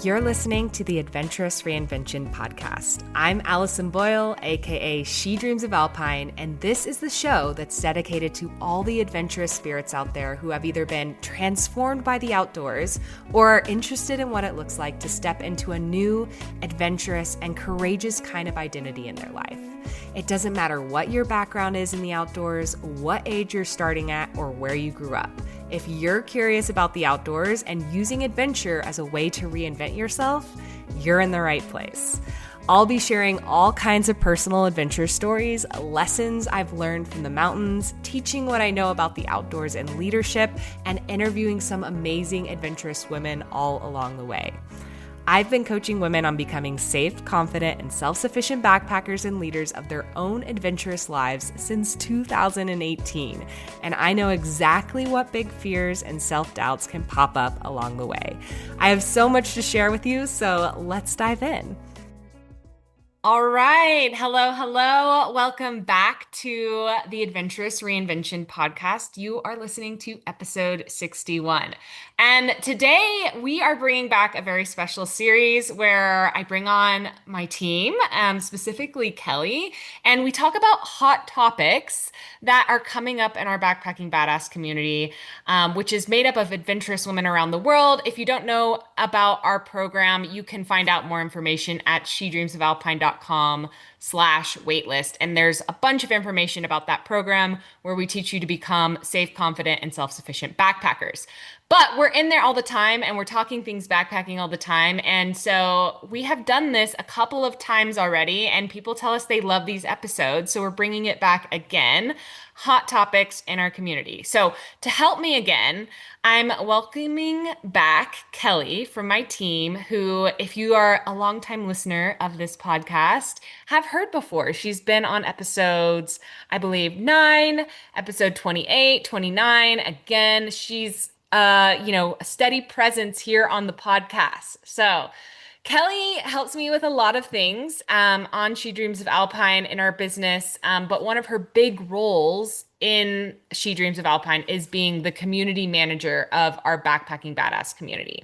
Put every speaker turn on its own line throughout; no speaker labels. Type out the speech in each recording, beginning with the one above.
You're listening to the Adventurous Reinvention Podcast. I'm Allison Boyle, aka She Dreams of Alpine, and this is the show that's dedicated to all the adventurous spirits out there who have either been transformed by the outdoors or are interested in what it looks like to step into a new, adventurous, and courageous kind of identity in their life. It doesn't matter what your background is in the outdoors, what age you're starting at, or where you grew up. If you're curious about the outdoors and using adventure as a way to reinvent yourself, you're in the right place. I'll be sharing all kinds of personal adventure stories, lessons I've learned from the mountains, teaching what I know about the outdoors and leadership, and interviewing some amazing adventurous women all along the way. I've been coaching women on becoming safe, confident, and self-sufficient backpackers and leaders of their own adventurous lives since 2018, and I know exactly what big fears and self-doubts can pop up along the way. I have so much to share with you, so let's dive in. All right. Hello. Welcome back to the Adventurous Reinvention Podcast. You are listening to episode 61. And today we are bringing back a very special series where I bring on my team, specifically Kellie, and we talk about hot topics that are coming up in our backpacking badass community, which is made up of adventurous women around the world. If you don't know about our program, you can find out more information at shedreamsofalpine.com/waitlist. And there's a bunch of information about that program where we teach you to become safe, confident, and self-sufficient backpackers. But we're in there all the time and we're talking things backpacking all the time. And so we have done this a couple of times already and people tell us they love these episodes. So we're bringing it back again, hot topics in our community. So to help me again, I'm welcoming back Kellie from my team, who, if you are a longtime listener of this podcast, have heard before. She's been on episodes, I believe, 9, episode 28, 29. Again, she's a steady presence here on the podcast. So Kellie helps me with a lot of things on She Dreams of Alpine in our business. But one of her big roles in She Dreams of Alpine is being the community manager of our backpacking badass community.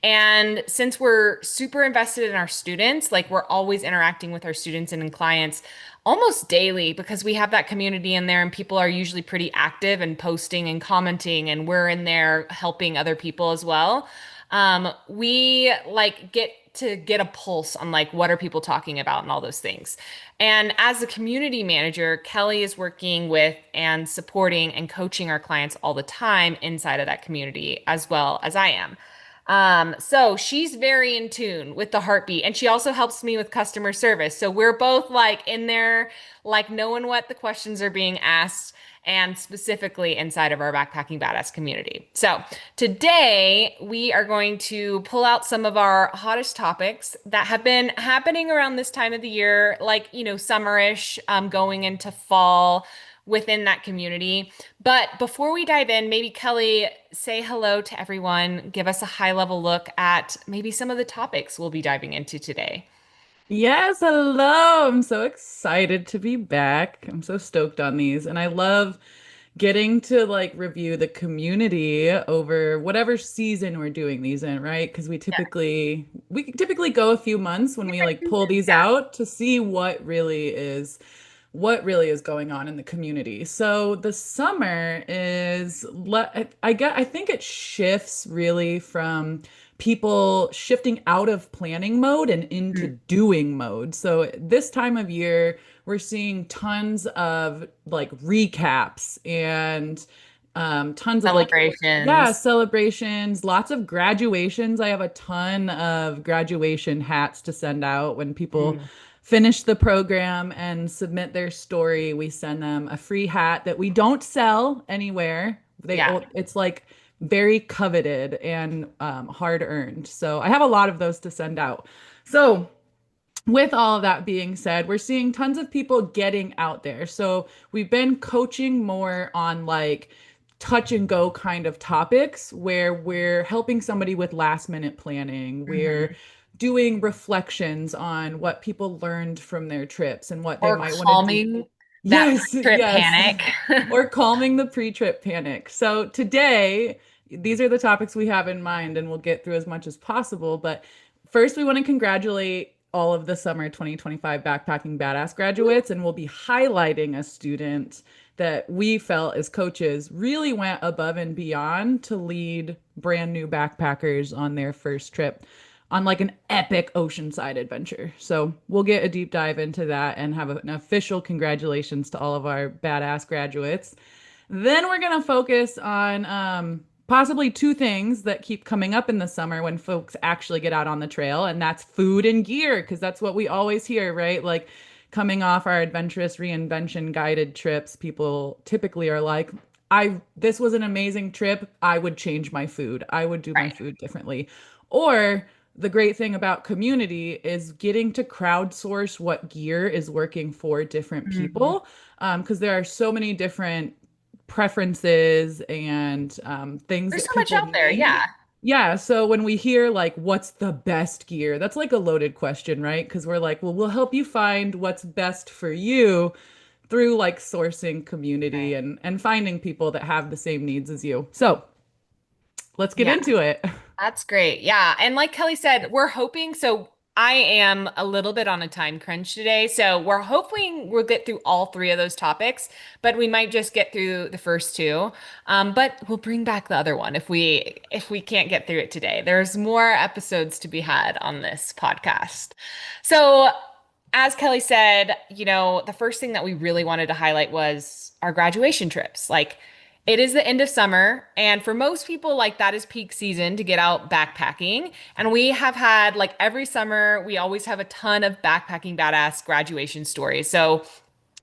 And since we're super invested in our students, like we're always interacting with our students and clients almost daily because we have that community in there and people are usually pretty active and posting and commenting and we're in there helping other people as well. We get a pulse on like what are people talking about and all those things. And as a community manager, Kellie is working with and supporting and coaching our clients all the time inside of that community as well as I am. So she's very in tune with the heartbeat and she also helps me with customer service. So we're both like in there, like knowing what the questions are being asked and specifically inside of our backpacking badass community. So today we are going to pull out some of our hottest topics that have been happening around this time of the year, like, summerish, going into fall within that community. But before we dive in, maybe Kellie, say hello to everyone, give us a high level look at maybe some of the topics we'll be diving into today.
Yes, hello. I'm so excited to be back. I'm so stoked on these. And I love getting to like review the community over whatever season we're doing these in, right? Because we typically go a few months when we like pull these out to see what really is going on in the community. So the summer is I think it shifts really from people shifting out of planning mode and into doing mode. So this time of year, we're seeing tons of like recaps and tons of like, yeah,
Celebrations.
celebrations, lots of graduations. I have a ton of graduation hats to send out when people
Mm.
finish the program and submit their story. We send them a free hat that we don't sell anywhere.
Yeah.
It's like very coveted and hard earned. So I have a lot of those to send out. So with all of that being said, we're seeing tons of people getting out there. So we've been coaching more on like touch and go kind of topics where we're helping somebody with last minute planning. We're
Mhm.
doing reflections on what people learned from their trips and what they
Or
might want to do.
calming that
Yes,
trip
yes.
panic.
Or calming the pre-trip panic. So today, these are the topics we have in mind, and we'll get through as much as possible. But First, we want to congratulate all of the summer 2025 backpacking badass graduates, and we'll be highlighting a student that we felt as coaches really went above and beyond to lead brand new backpackers on their first trip on like an epic oceanside adventure. So we'll get a deep dive into that and have an official congratulations to all of our badass graduates. Then we're going to focus on possibly two things that keep coming up in the summer when folks actually get out on the trail, and that's food and gear, because that's what we always hear, right? Like coming off our adventurous reinvention guided trips, people typically are like, this was an amazing trip. I would change my food. I would do my
Right.
food differently. Or the great thing about community is getting to crowdsource what gear is working for different
Mhm.
people. Because there are so many different preferences and things
There's
that
so much
people
out there.
need.
Yeah.
Yeah, so when we hear like what's the best gear, that's like a loaded question, right? Because we're like, well, we'll help you find what's best for you through like sourcing community
Right.
and finding people that have the same needs as you. So let's get
Yeah.
into it.
That's great. Yeah. And like Kelly said, we're hoping. So I am a little bit on a time crunch today. So we're hoping we'll get through all three of those topics, but we might just get through the first two. But we'll bring back the other one if we can't get through it today. There's more episodes to be had on this podcast. So as Kelly said, the first thing that we really wanted to highlight was our graduation trips. Like, it is the end of summer, and for most people, like that is peak season to get out backpacking. And we have had, like, every summer, we always have a ton of backpacking badass graduation stories. So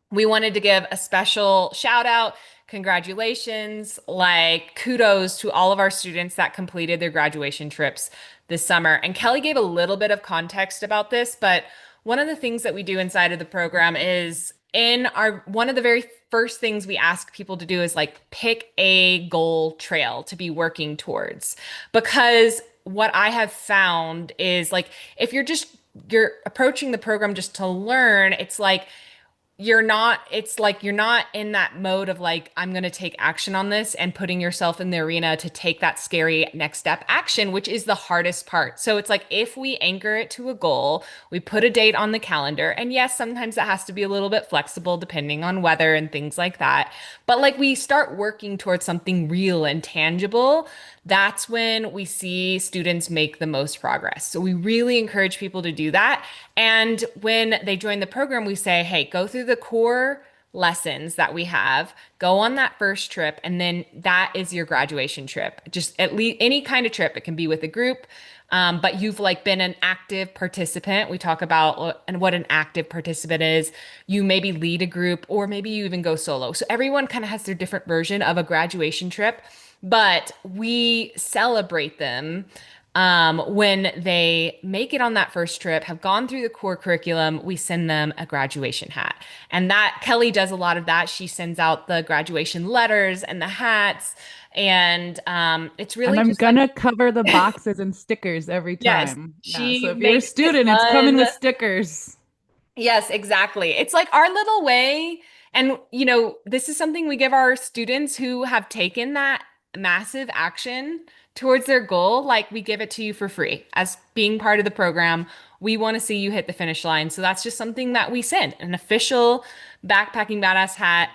we wanted to give a special shout out, congratulations, like kudos to all of our students that completed their graduation trips this summer. And Kelly gave a little bit of context about this, but one of the things that we do inside of the program is in our one of the very first things we ask people to do is like pick a goal trail to be working towards. Because what I have found is like if you're approaching the program just to learn, you're not in that mode of like, I'm going to take action on this and putting yourself in the arena to take that scary next step action, which is the hardest part. So it's like if we anchor it to a goal, we put a date on the calendar. And yes, sometimes that has to be a little bit flexible depending on weather and things like that. But like we start working towards something real and tangible, that's when we see students make the most progress. So we really encourage people to do that. And when they join the program, we say, hey, go through the core lessons that we have, go on that first trip, and then that is your graduation trip. Just at least any kind of trip. It can be with a group, but you've like been an active participant. We talk about and what an active participant is. You maybe lead a group, or maybe you even go solo. So everyone kind of has their different version of a graduation trip, but we celebrate them when they make it on that first trip, have gone through the core curriculum. We send them a graduation hat. And that Kelly does a lot of that. She sends out the graduation letters and the hats. And it's
And
really
I'm
just like,
gonna cover the boxes and stickers every
yes,
time. Yeah, so
she
if you're a
makes it
student, it's coming
fun.
with stickers.
Yes, exactly. It's like our little way. And, this is something we give our students who have taken that massive action towards their goal. Like we give it to you for free as being part of the program. We want to see you hit the finish line. So that's just something that we send an official backpacking badass hat.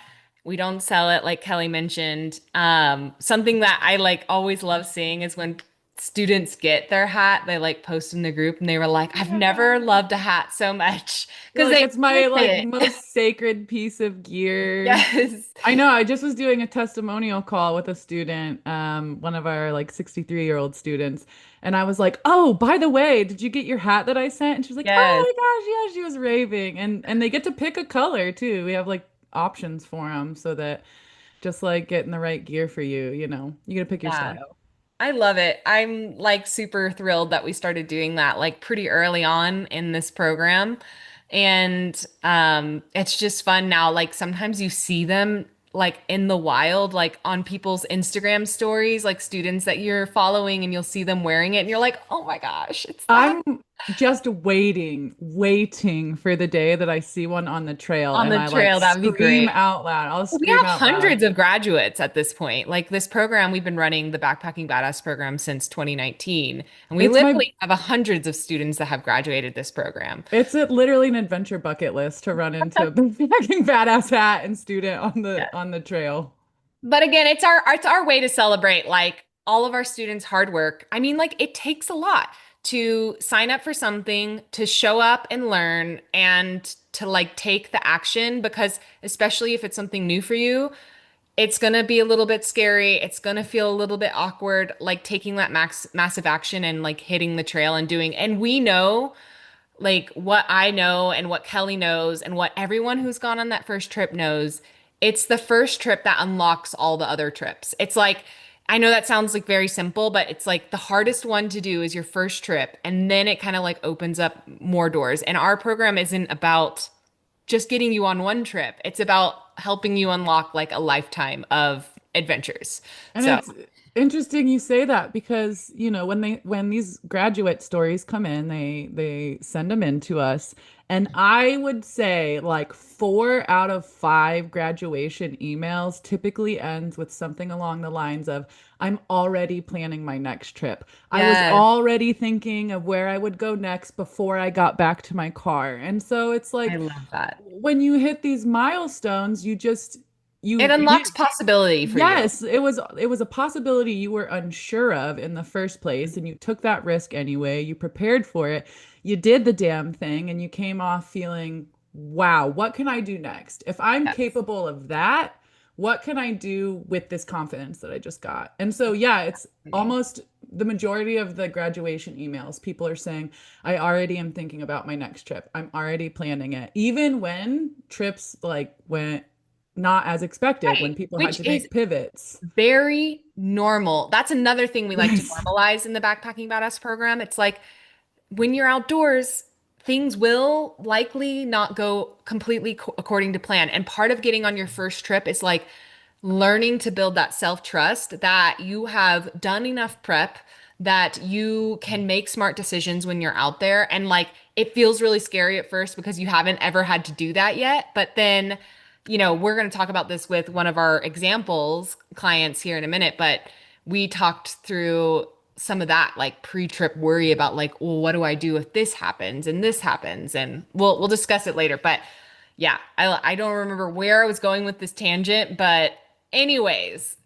We don't sell it like Kelly mentioned. Something that I like always love seeing is when students get their hat, they like post in the group and they were like, I've never
Yeah.
loved a hat so much
You're
because
like,
they
it's my
worth
like
it.
most sacred piece of gear.
Yes.
I know. I just was doing a testimonial call with a student, one of our like 63-year-old students, and I was like, "Oh, by the way, did you get your hat that I sent?" And she was like,
Yes.
"Oh my gosh, yeah." She was raving, and they get to pick a color too. We have like options for them so that just like getting the right gear for you, you get to pick your
Yeah.
style.
I love it. I'm like super thrilled that we started doing that like pretty early on in this program. And it's just fun now. Like sometimes you see them like in the wild, like on people's Instagram stories, like students that you're following, and you'll see them wearing it and you're like, oh my gosh, it's
I'm
that.
just waiting for the day that I see one on the trail
On
and
the
I like
trail, that would be
scream
great.
out loud. I'll
We
scream
have
out loud.
hundreds of graduates at this point. Like this program, we've been running the Backpacking Badass program since 2019, and we
It's my
literally have hundreds of students that have graduated this program.
literally an adventure bucket list to run into a fucking badass hat and student on the trail.
But again, it's our way to celebrate like all of our students' hard work. I mean, like it takes a lot to sign up for something, to show up and learn, and to like take the action because especially if it's something new for you, it's going to be a little bit scary. It's going to feel a little bit awkward like taking that massive action and like hitting the trail and doing. And we know like what I know and what Kellie knows and what everyone who's gone on that first trip knows, it's the first trip that unlocks all the other trips. It's like, I know that sounds like very simple, but it's like the hardest one to do is your first trip. And then it kind of like opens up more doors. And our program isn't about just getting you on one trip, it's about helping you unlock like a lifetime of adventures.
And
So,
it's interesting you say that because, when these graduate stories come in, they send them in to us. And I would say like 4 out of 5 graduation emails typically ends with something along the lines of, I'm already planning my next trip. I was
yes,
already thinking of where I would go next before I got back to my car. And so it's
I
like
love that.
when you hit these milestones, you just
It
you
unlocks possibility for you.
yes, it was a possibility you were unsure of in the first place, and you took that risk anyway. You prepared for it. You did the damn thing, and you came off feeling, wow, what can I do next? If I'm
Yes.
capable of that, what can I do with this confidence that I just got? And so, yeah, it's almost the majority of the graduation emails. People are saying, I already am thinking about my next trip. I'm already planning it. Even when trips like went not as expected,
Right.
when people had
Which
to
is
make pivots.
very normal. That's another thing we like to
Yes.
normalize in the Backpacking Badass program. It's like when you're outdoors, things will likely not go completely according to plan. And part of getting on your first trip is like learning to build that self-trust that you have done enough prep that you can make smart decisions when you're out there. And like it feels really scary at first because you haven't ever had to do that yet. But then, we're going to talk about this with one of our examples clients here in a minute, but we talked through some of that like pre-trip worry about like, well, what do I do if this happens and this happens? And we'll discuss it later. But yeah, I don't remember where I was going with this tangent, but anyways,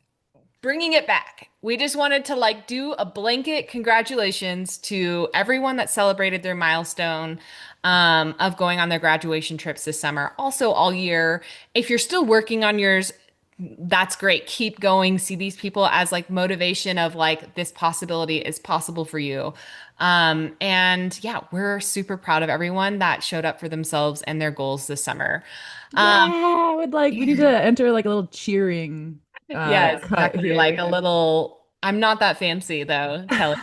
bringing it back. We just wanted to like do a blanket congratulations to everyone that celebrated their milestone of going on their graduation trips this summer. Also, all year. If you're still working on yours, that's great. Keep going. See these people as like motivation of like this possibility is possible for you. And yeah, we're super proud of everyone that showed up for themselves and their goals this summer.
Yeah,
Um,
we need to enter like a little cheering
yes,
cut
exactly. Like
here.
a little, I'm not that fancy though, Kellie.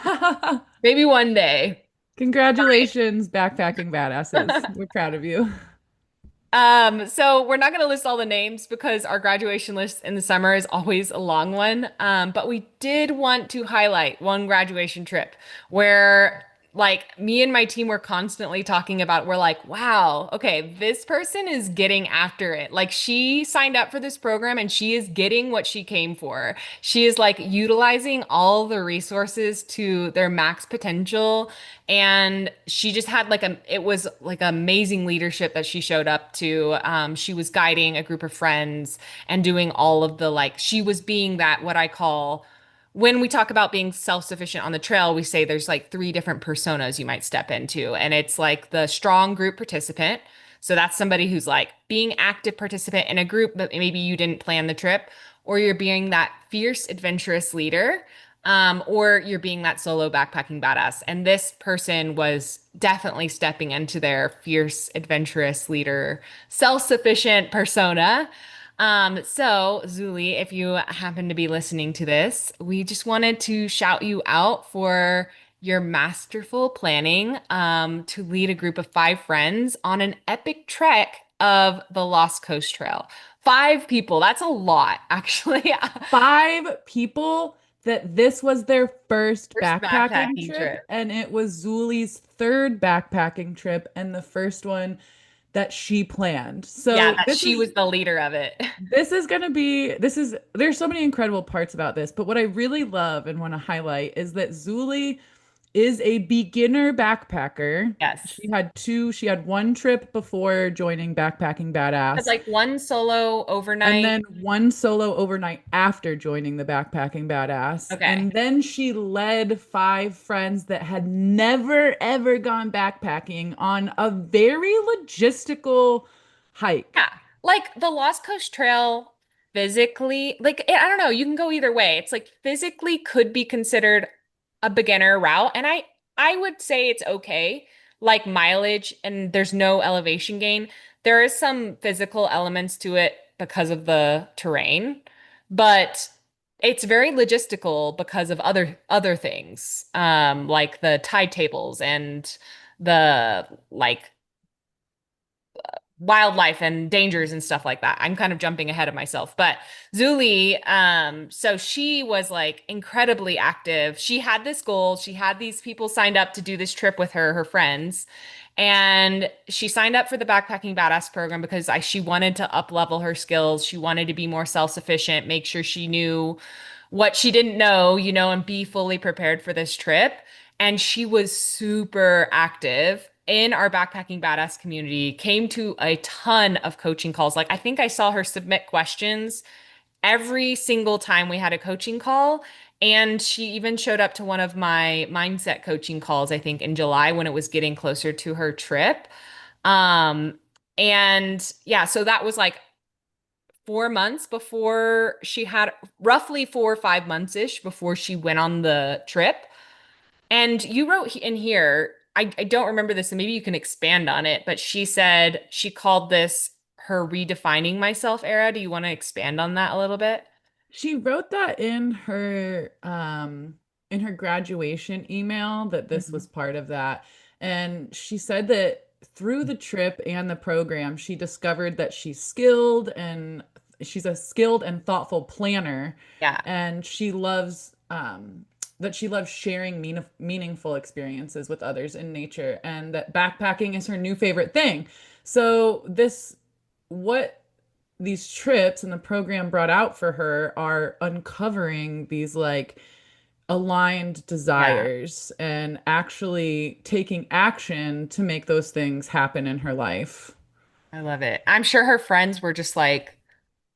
Maybe one day.
Congratulations, backpacking badasses. We're proud of you.
So we're not going to list all the names because our graduation list in the summer is always a long one. But we did want to highlight one graduation trip where like me and my team were constantly talking about, we're like, wow, okay, this person is getting after it. Like she signed up for this program and she is getting what she came for. She is like utilizing all the resources to their max potential. And she just had like it was like amazing leadership that she showed up to. She was guiding a group of friends and doing all of the like, she was being that what I call when we talk about being self-sufficient on the trail, we say there's like 3 different personas you might step into. And it's like the strong group participant. So that's somebody who's like being active participant in a group, but maybe you didn't plan the trip, or you're being that fierce, adventurous leader, or you're being that solo backpacking badass. And this person was definitely stepping into their fierce, adventurous leader, self-sufficient persona. So Zuli, if you happen to be listening to this, we just wanted to shout you out for your masterful planning to lead a group of 5 friends on an epic trek of the Lost Coast Trail. 5 people, that's a lot, actually.
5 people, that this was their first
First
backpacking
backpacking
trip,
trip.
and it was Zuli's third backpacking trip and the first one that she planned.
Yeah,
So
that she was the leader of it.
this is going to be this is there's so many incredible parts about this, but what I really love and want to highlight is that Zuli is a beginner backpacker.
Yes.
She had one trip before joining Backpacking
Had
Badass,
like one solo
and
overnight.
then one solo overnight after joining the Backpacking Badass.
Okay.
And then she led five friends that had never ever gone backpacking on a very logistical hike.
Yeah. Like the Lost Coast Trail physically, like I don't know, you can go either way. It's like physically could be considered a beginner route, and I would say it's okay. Like mileage and there's no elevation gain. There is some physical elements to it because of the terrain, but it's very logistical because of other things. Like the tide tables and the like wildlife and dangers and stuff like that. I'm kind of jumping ahead of myself. But Zuli, so she was like incredibly active. She had this goal. She had these people signed up to do this trip with her, her friends. And she signed up for the Backpacking Badass program because she wanted to up level her skills. She wanted to be more self-sufficient, make sure she knew what she didn't know, and be fully prepared for this trip. And she was super active in our Backpacking Badass community, came to a ton of coaching calls. Like, I think I saw her submit questions every single time we had a coaching call. And she even showed up to one of my mindset coaching calls, I think in July when it was getting closer to her trip. Um, and yeah, so that was like 4 months before she had roughly 4 or 5 months-ish before she went on the trip. And you wrote in here, I don't remember this, and maybe you can expand on it, but she said she called this her redefining myself era. Do you want to expand on that a little bit?
She wrote that in her graduation email that this
Mhm.
was part of that. And she said that through the trip and the program, she discovered that she's a skilled and thoughtful planner,
Yeah,
and she loves sharing meaningful experiences with others in nature, and that backpacking is her new favorite thing. So this what these trips and the program brought out for her are uncovering these like aligned
yeah,
desires and actually taking action to make those things happen in her life.
I love it. I'm sure her friends were just like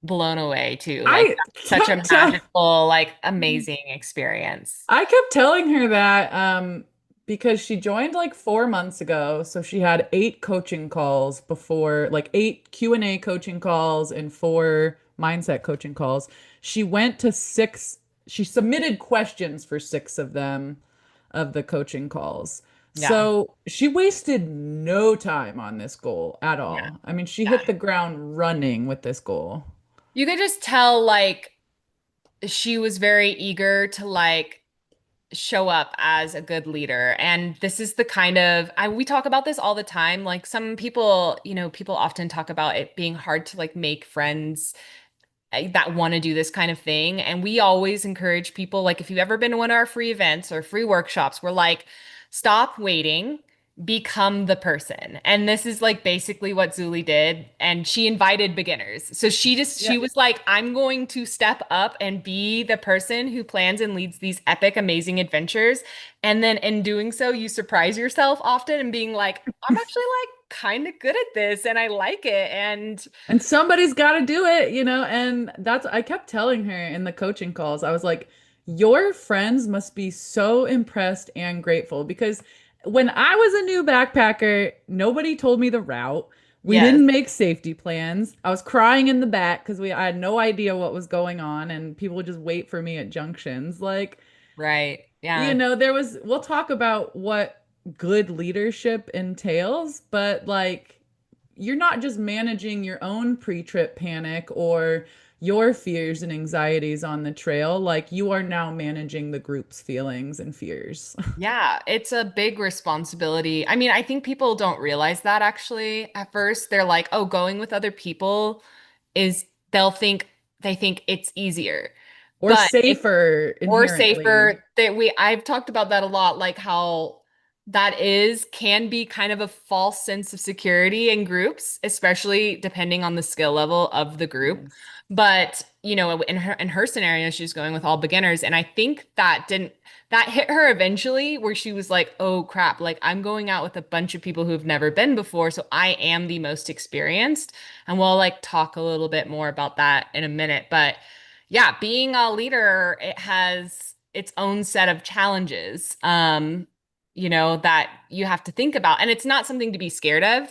blown away too. Like
I
such a
kept telling
magical, like amazing experience.
I kept telling her that because she joined like 4 months ago. So she had eight coaching calls before, like eight Q&A coaching calls and four mindset coaching calls. She went to six, she submitted questions for six of them of the coaching calls.
Yeah.
So she wasted no time on this goal at
Yeah.
all. I mean, she
Yeah.
hit the ground running with this goal.
You could just tell like she was very eager to like show up as a good leader. And this is the kind of we talk about this all the time. Like some people, people often talk about it being hard to like make friends that want to do this kind of thing. And we always encourage people, like if you've ever been to one of our free events or free workshops, we're like, stop waiting, become the person. And this is like basically what Zuli did. And she invited beginners. So
Yeah.
she was like, I'm going to step up and be the person who plans and leads these epic, amazing adventures. And then in doing so, you surprise yourself often and being like, I'm actually like kind of good at this and I like it. And
And somebody's got to do it, and I kept telling her in the coaching calls, I was like, your friends must be so impressed and grateful because when I was a new backpacker, nobody told me the route. We
yes,
didn't make safety plans. I was crying in the back because I had no idea what was going on, and people would just wait for me at junctions. Like,
right. Yeah.
we'll talk about what good leadership entails, but like, you're not just managing your own pre-trip panic or your fears and anxieties on the trail, like you are now managing the group's feelings and fears.
Yeah, it's a big responsibility. I mean, I think people don't realize that actually at first. They're like, oh, going with other people is they think it's easier.
Or
but it
safer
or
inherently.
safer that we I've talked about that a lot, like how that is can be kind of a false sense of security in groups, especially depending on the skill level of the group.
Yes.
But in her scenario, she's going with all beginners, and I think that hit her eventually, where she was like, "Oh crap! Like I'm going out with a bunch of people who've never been before, so I am the most experienced." And we'll like talk a little bit more about that in a minute, but yeah, being a leader, it has its own set of challenges, that you have to think about. And it's not something to be scared of.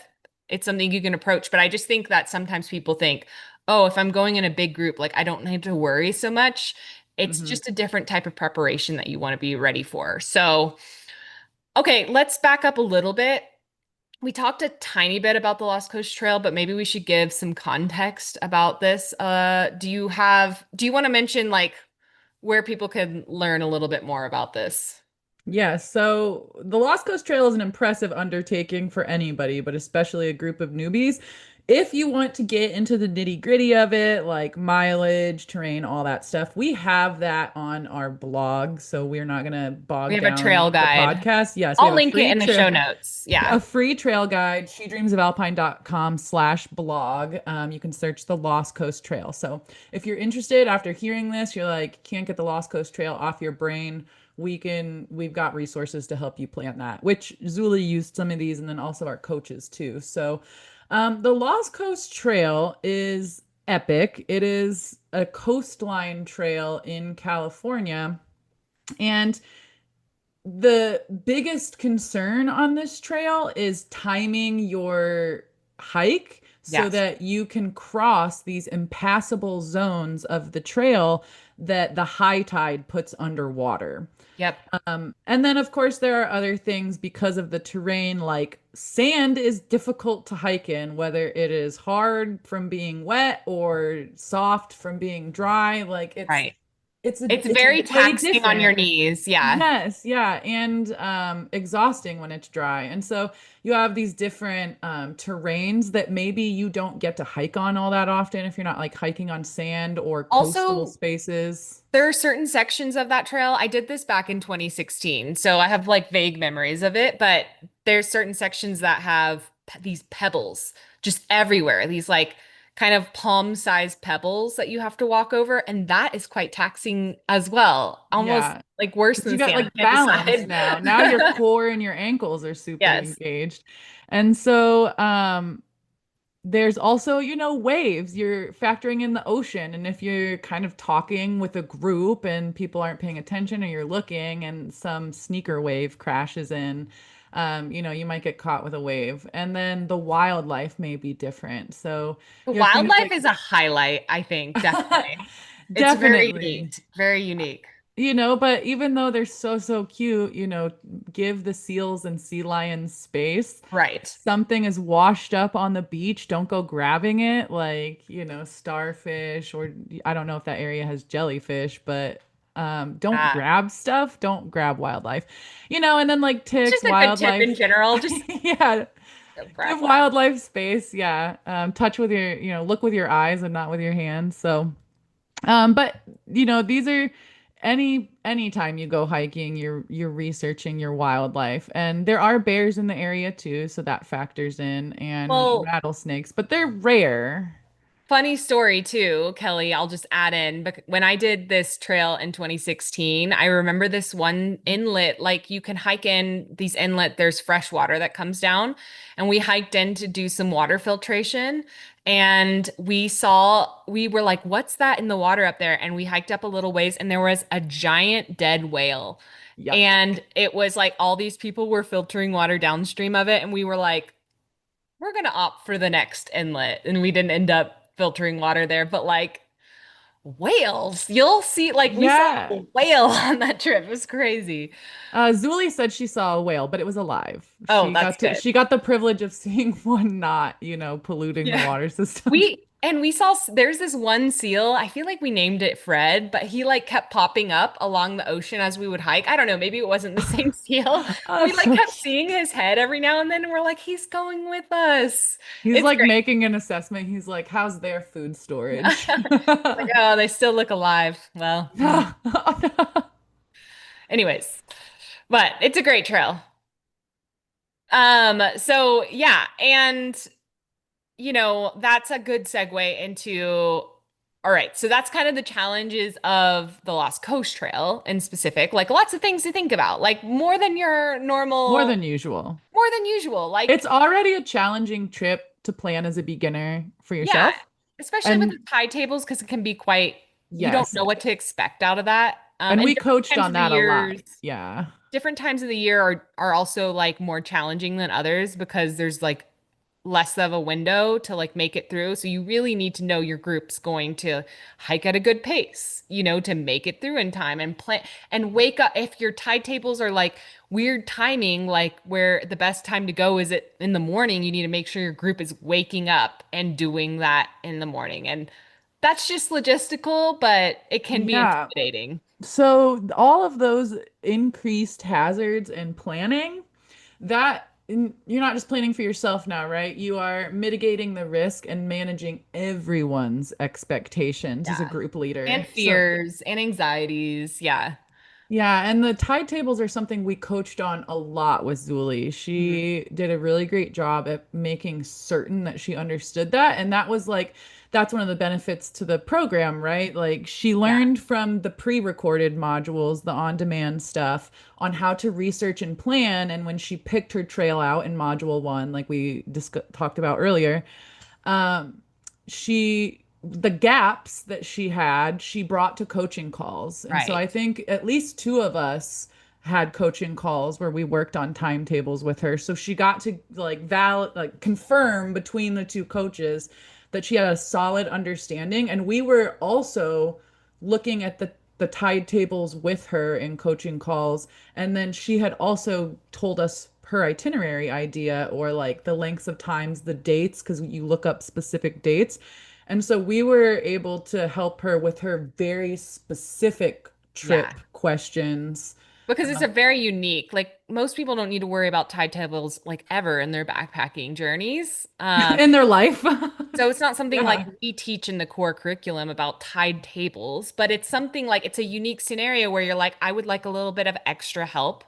It's something you can approach. But I just think that sometimes people think, oh, if I'm going in a big group, like I don't need to worry so much. It's
Hmm.
just a different type of preparation that you want to be ready for. So, okay, let's back up a little bit. We talked a tiny bit about the Lost Coast Trail, but maybe we should give some context about this. Do you want to mention like where people can learn a little bit more about this?
Yeah, so the Lost Coast Trail is an impressive undertaking for anybody, but especially a group of newbies. If you want to get into the nitty-gritty of it, like mileage, terrain, all that stuff, we have that on our blog. So we're not going to
We
bog
have a trail
down the
guide.
podcast. Yes, we
I'll
have a
link it
free
in the
trail
show notes. Yeah.
a free trail guide, shedreamsofalpine.com/blog. You can search the Lost Coast Trail. So if you're interested after hearing this, you're like, can't get the Lost Coast Trail off your brain. We've got resources to help you plan that, which Zuli used some of these and then also our coaches too. So the Lost Coast Trail is epic. It is a coastline trail in California. And the biggest concern on this trail is timing your hike so
Yes.
that you can cross these impassable zones of the trail that the high tide puts underwater.
Yep.
And then, of course, there are other things because of the terrain, like sand is difficult to hike in, whether it is hard from being wet or soft from being dry. Like
Right. It's
it's
very
way
taxing on your
different.
knees. Yeah.
Yes, yeah, and exhausting when it's dry. And so you have these different terrains that maybe you don't get to hike on all that often if you're not like hiking on sand or coastal
Also,
spaces.
there are certain sections of that trail. I did this back in 2016, so I have like vague memories of it, but there's certain sections that have these pebbles just everywhere. These like kind of palm-sized pebbles that you have to walk over, and that is quite taxing as well. Almost
Yeah,
like worse
because you
than
got
sand.
like
I can't
balance
decide.
now. Now your core and your ankles are super
Yes.
engaged. And so there's also, waves. You're factoring in the ocean. And if you're kind of talking with a group and people aren't paying attention or you're looking and some sneaker wave crashes in, you might get caught with a wave. And then the wildlife may be different. So
The
you have things
wildlife
like
is a highlight, I think, definitely. It's very
definitely.
neat, very unique.
But even though they're so, so cute, give the seals and sea lions space. If
Right.
something is washed up on the beach, don't go grabbing it, like, starfish, or I don't know if that area has jellyfish, but don't
Uh,
grab stuff. Don't grab wildlife, and then like
it's
ticks,
just a good tip in
wildlife.
general. Just
Yeah,
don't
give
grab wild.
wildlife space. Yeah. Touch with your, look with your eyes and not with your hands. So. But these are anytime you go hiking, you're researching your wildlife. And there are bears in the area too, so that factors in, and
Well,
rattlesnakes, but they're rare.
funny story too, Kelly. I'll just add in, but when I did this trail in 2016, I remember this one inlet, like you can hike in these inlet, there's fresh water that comes down, and we hiked in to do some water filtration. And we were like, what's that in the water up there? And we hiked up a little ways, and there was a giant dead whale.
Yuck.
And it was like all these people were filtering water downstream of it, and we were like, we're gonna opt for the next inlet, and we didn't end up filtering water there, but like whales, you'll see, like we saw a
Yeah.
whale on that trip. It was crazy.
Zuli said she saw a whale, but it was alive.
Oh,
She
that's
got to
good.
she got the privilege of seeing one not, polluting the
Yeah.
water
We
system.
And we saw there's this one seal. I feel like we named it Fred, but he like kept popping up along the ocean as we would hike. I don't know, maybe it wasn't the same seal.
Oh,
We
that's
like
so
kept
cute.
seeing his head every now and then, and we're like, he's going with us.
He's
It's
like
great.
making an assessment. He's like, how's their food storage?
Like, oh, they still look alive. Well, anyways, but it's a great trail. So yeah, and that's a good segue into, all right, so that's kind of the challenges of the Lost Coast Trail in specific, like lots of things to think about, like more than your
More
normal,
than usual.
more than usual.
It's
Like,
already a challenging trip to plan as a beginner for
yeah,
yourself.
especially with the
And
tide tables, because it can be quite, you don't
yes,
know what to expect out of that.
and
And
we
different
coached
times
on
of the
that a lot.
years,
Yeah.
different times of the year are also like more challenging than others because there's like less of a window to like make it through. So you really need to know your group's going to hike at a good pace, to make it through in time and plan and wake up. If your tide tables are like weird timing, like where the best time to go is it in the morning, you need to make sure your group is waking up and doing that in the morning. And that's just logistical, but it can be
Yeah.
intimidating.
So all of those increased hazards and planning, you're not just planning for yourself now, right? You are mitigating the risk and managing everyone's expectations as a
Yeah.
group leader.
And
So
fears and anxieties. Yeah.
yeah, and the tide tables are something we coached on a lot with Zuli.
Mhm.
She did a really great job at making certain that she understood that. And that was like, that's one of the benefits to the program, right? Like, she
Yeah.
learned from the pre-recorded modules, the on-demand stuff, on how to research and plan. And when she picked her trail out in module one, like we talked about earlier, um, the gaps that she had, she brought to coaching calls. And so
Right.
I think at least two of us had coaching calls where we worked on timetables with her. So she got to like confirm between the two coaches that she had a solid understanding. And we were also looking at the tide tables with her in coaching calls. And then she had also told us her itinerary idea, or like the lengths of times, the dates, because you look up specific dates. And so we were able to help her with her very specific
Yeah.
trip questions.
Because it's a very unique, like most people don't need to worry about tide tables like ever in their backpacking journeys.
In their life.
So it's not something like
Yeah.
we teach in the core curriculum about tide tables, but it's something like it's a unique scenario where you're like, I would like a little bit of extra help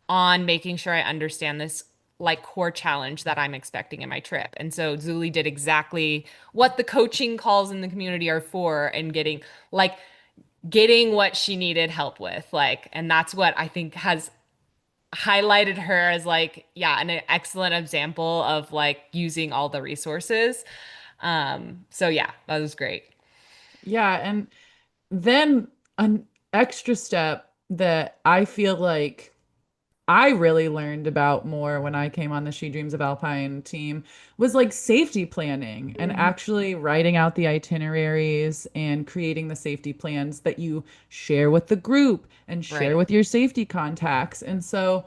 on making sure I understand this like core challenge that I'm expecting in my trip. And so Zuli did exactly what the coaching calls in the community are for and getting what she needed help with. Like, and that's what I think has highlighted her as like, yeah, an excellent example of like using all the resources. So yeah, that was great.
Yeah. And then an extra step that I feel like I really learned about more when I came on the She Dreams of Alpine team was like safety planning and
Mhm.
actually writing out the itineraries and creating the safety plans that you share with the group and share
Right.
with your safety contacts. And so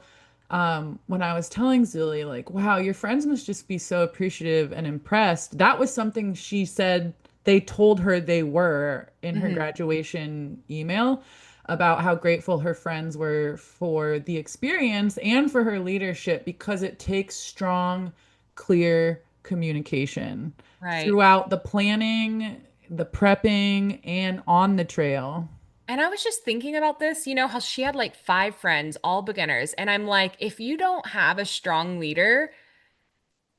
when I was telling Zuli, like, wow, your friends must just be so appreciative and impressed, that was something she said they told her they were in her
Mhm.
graduation email about how grateful her friends were for the experience and for her leadership, because it takes strong, clear communication
Right.
throughout the planning, the prepping, and on the trail.
And I was just thinking about this, how she had like five friends, all beginners. And I'm like, if you don't have a strong leader,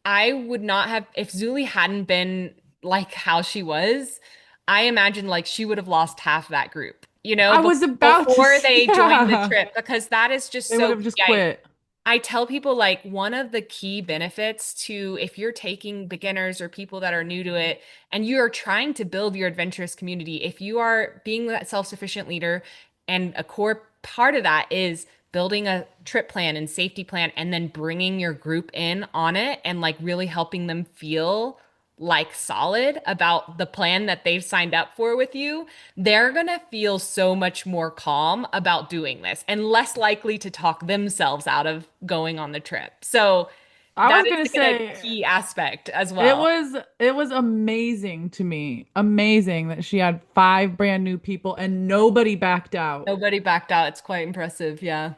I would not have, if Zuli hadn't been like how she was, I imagine like she would have lost half that group,
I was about to
before
say,
they joined the
yeah,
trip, because that is just
they would
so
have just
key.
quit.
I tell people like one of the key benefits to if you're taking beginners or people that are new to it and you are trying to build your adventurous community, if you are being that self-sufficient leader and a core part of that is building a trip plan and safety plan and then bringing your group in on it and like really helping them feel like solid about the plan that they've signed up for with you, they're going to feel so much more calm about doing this and less likely to talk themselves out of going on the trip. So
I
That
was
is
gonna
like a
say
key aspect as
it
well.
was it was amazing to me. Amazing that she had 5 brand new people and nobody backed out.
Nobody backed out. It's quite impressive. Yeah.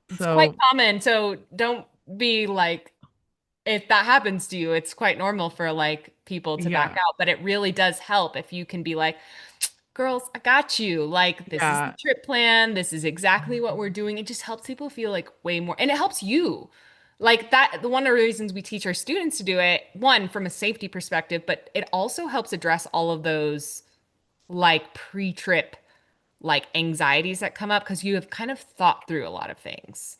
It's quite
So
common. So don't be like, if that happens to you, it's quite normal for like people to back
yeah.
out, but it really does help if you can be like, girls, I got you. Like, this is the
Yeah.
trip plan. This is exactly what we're doing. It just helps people feel like way more, and it helps you. Like that, the one of the reasons we teach our students to do it, one, from a safety perspective, but it also helps address all of those like pre-trip like anxieties that come up because you have kind of thought through a lot of things.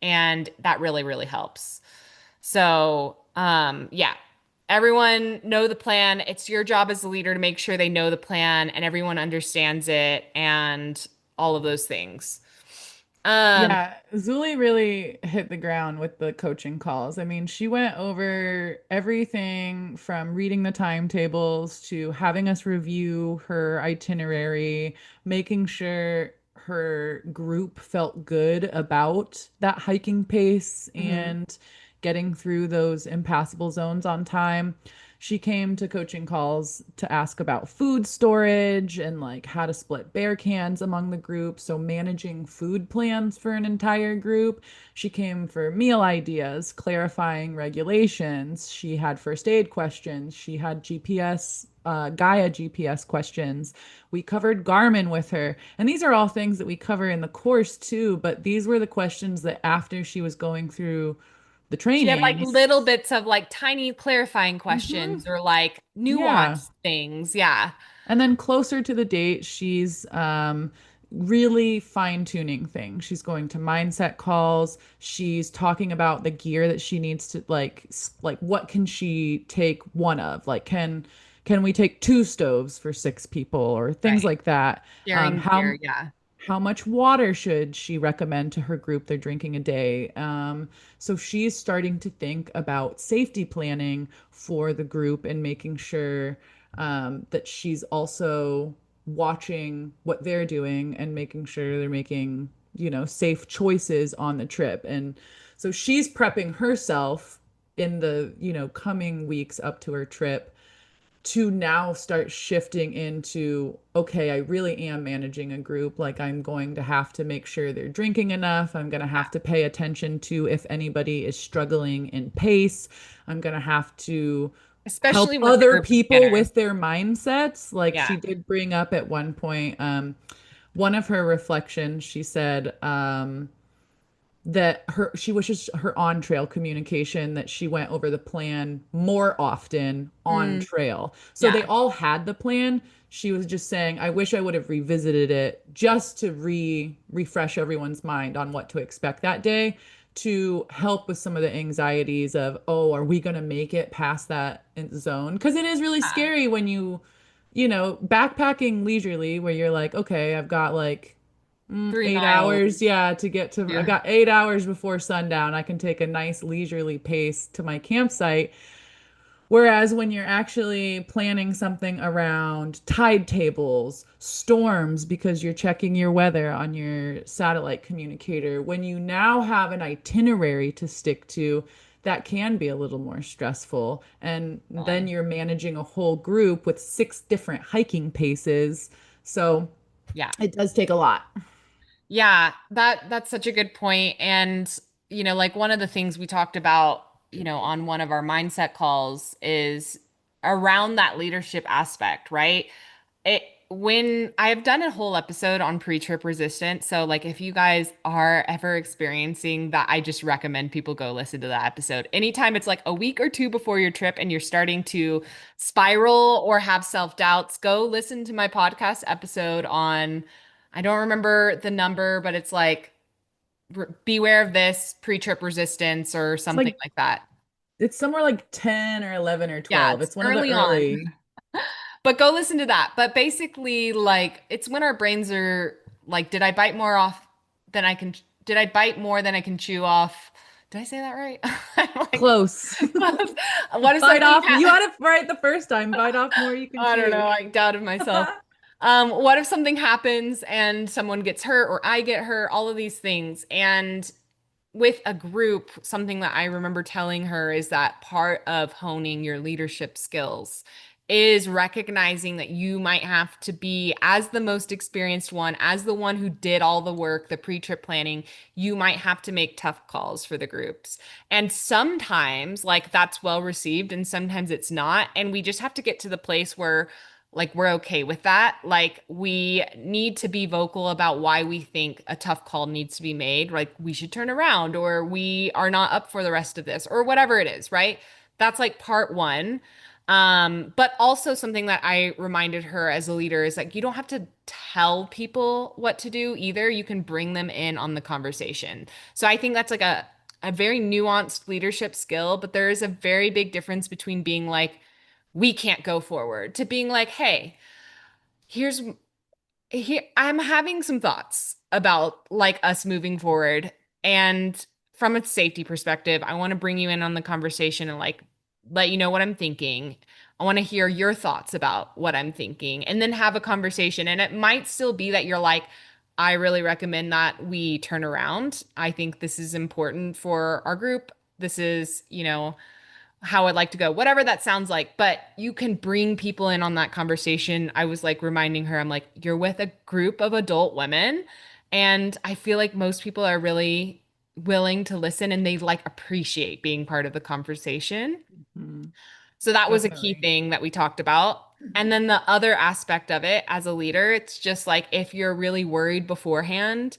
And that really, really helps. So, yeah, everyone know the plan. It's your job as a leader to make sure they know the plan and everyone understands it and all of those things. Um,
Yeah, Zuli really hit the ground with the coaching calls. I mean, she went over everything from reading the timetables to having us review her itinerary, making sure her group felt good about that hiking pace
mhm.
and getting through those impassable zones on time. She came to coaching calls to ask about food storage and like how to split bear cans among the group. So, managing food plans for an entire group. She came for meal ideas, clarifying regulations. She had first aid questions. She had GPS, Gaia GPS questions. We covered Garmin with her. And these are all things that we cover in the course too. But these were the questions that after she was going through the
She had like
trainings.
little bits of like tiny clarifying
Mhm.
questions or like
Yeah.
nuanced things. Yeah.
And then closer to the date, she's really fine tuning things. She's going to mindset calls. She's talking about the gear that she needs to like what can she take one of? Like can we take 2 stoves for 6 people or things
Right.
like that?
Sharing
How
gear. Yeah.
much water should she recommend to her group they're drinking a day? So she's starting to think about safety planning for the group and making sure that she's also watching what they're doing and making sure they're making, safe choices on the trip. And so she's prepping herself in the, coming weeks up to her trip to now start shifting into, okay, I really am managing a group. Like, I'm going to have to make sure they're drinking enough. I'm going to
Yeah.
have to pay attention to if anybody is struggling in pace. I'm going to have to help
Especially with the
other
group of
people
beginners.
with their mindsets. Like,
Yeah.
she did bring up at one point, one of her reflections, she said, that she wishes her on trail communication that she went over the plan more often on
Mm,
trail. So they
yeah.
all had the plan. She was just saying, I wish I would have revisited it just to refresh everyone's mind on what to expect that day to help with some of the anxieties of, oh, are we going to make it past that zone? Because it is really
Yeah.
scary when backpacking leisurely, where you're like, okay, I've got like
3 miles.
8 hours, yeah, to get to. I
Yeah.
got 8 hours before sundown. I can take a nice leisurely pace to my campsite. Whereas when you're actually planning something around tide tables, storms, because you're checking your weather on your satellite communicator, when you now have an itinerary to stick to, that can be a little more stressful. And then
Definitely.
you're managing a whole group with 6 different hiking paces. So
Yeah.
it does take a lot.
Yeah, that's such a good point. And, like one of the things we talked about, on one of our mindset calls is around that leadership aspect, right? It when I've done a whole episode on pre-trip resistance. So like if you guys are ever experiencing that, I just recommend people go listen to that episode. Anytime it's like a week or two before your trip and you're starting to spiral or have self-doubts, go listen to my podcast episode on, I don't remember the number, but it's like beware of this pre-trip resistance or
It's
something
like
like that.
it's somewhere like 10 or 11 or
Yeah,
12.
it's
It's one of the
early on.
early.
But go listen to that. But basically, like, it's when our brains are like, did I bite more off than I can, did I bite more than I can chew off? Did I say that right? I'm like,
Close.
what if
Bite
something
off. You had it right the first time. Bite off more you can
I don't
chew.
know. I doubted myself. What if something happens and someone gets hurt or I get hurt? All of these things. And with a group, something that I remember telling her is that part of honing your leadership skills is recognizing that you might have to be, as the most experienced one, as the one who did all the work, the pre-trip planning, you might have to make tough calls for the groups. And sometimes, like, that's well received, and sometimes it's not. And we just have to get to the place where like we're okay with that. Like we need to be vocal about why we think a tough call needs to be made. Like we should turn around or we are not up for the rest of this or whatever it is, right? That's like part one. But also something that I reminded her as a leader is like you don't have to tell people what to do either. You can bring them in on the conversation. So I think that's like a very nuanced leadership skill, but there is a very big difference between being like, we can't go forward to being like, hey, here's here I'm having some thoughts about like us moving forward. And from a safety perspective, I want to bring you in on the conversation and like let you know what I'm thinking. I want to hear your thoughts about what I'm thinking and then have a conversation. And it might still be that you're like, I really recommend that we turn around. I think this is important for our group. This is, how I'd like to go, whatever that sounds like. But you can bring people in on that conversation. I was like reminding her, I'm like, you're with a group of adult women. And I feel like most people are really willing to listen and they like appreciate being part of the conversation.
Mhm.
So that was a key
Definitely.
thing that we talked about. And then the other aspect of it as a leader, it's just like if you're really worried beforehand,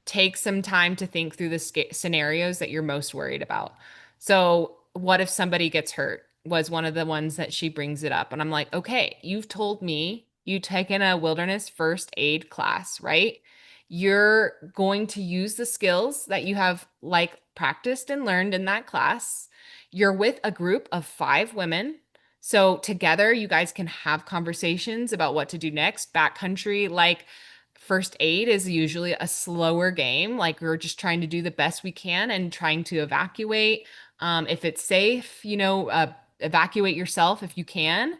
take some time to think through the scenarios that you're most worried about. So, what if somebody gets hurt? Was one of the ones that she brings it up. And I'm like, okay, you've told me you've taken a wilderness first aid class, right? You're going to use the skills that you have like practiced and learned in that class. You're with a group of 5 women. So together you guys can have conversations about what to do next. Backcountry, like first aid is usually a slower game. Like we're just trying to do the best we can and trying to evacuate. If it's safe, evacuate yourself if you can.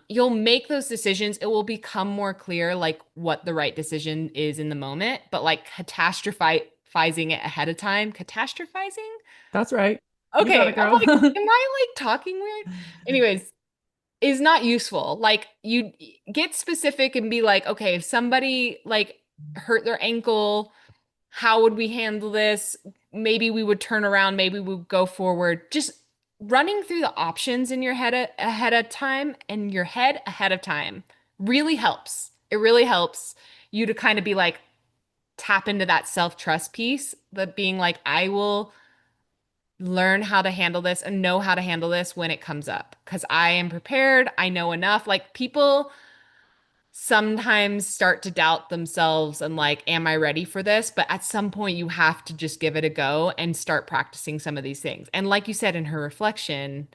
You'll make those decisions. It will become more clear, like what the right decision is in the moment, but like catastrophizing it ahead of time, catastrophizing.
That's right. You got
Okay.
it,
I'm
girl.
like, am I like talking weird? Anyways, is not useful. Like you get specific and be like, okay, if somebody like hurt their ankle, how would we handle this? Maybe we would turn around, maybe we would go forward. Just running through the options in your head ahead of time and your head ahead of time really helps. It really helps you to kind of be like tap into that self-trust piece, that being like, I will learn how to handle this and know how to handle this when it comes up because I am prepared. I know enough. Like people sometimes start to doubt themselves and like, am I ready for this? But at some point, you have to just give it a go and start practicing some of these things. And like you said in her reflection,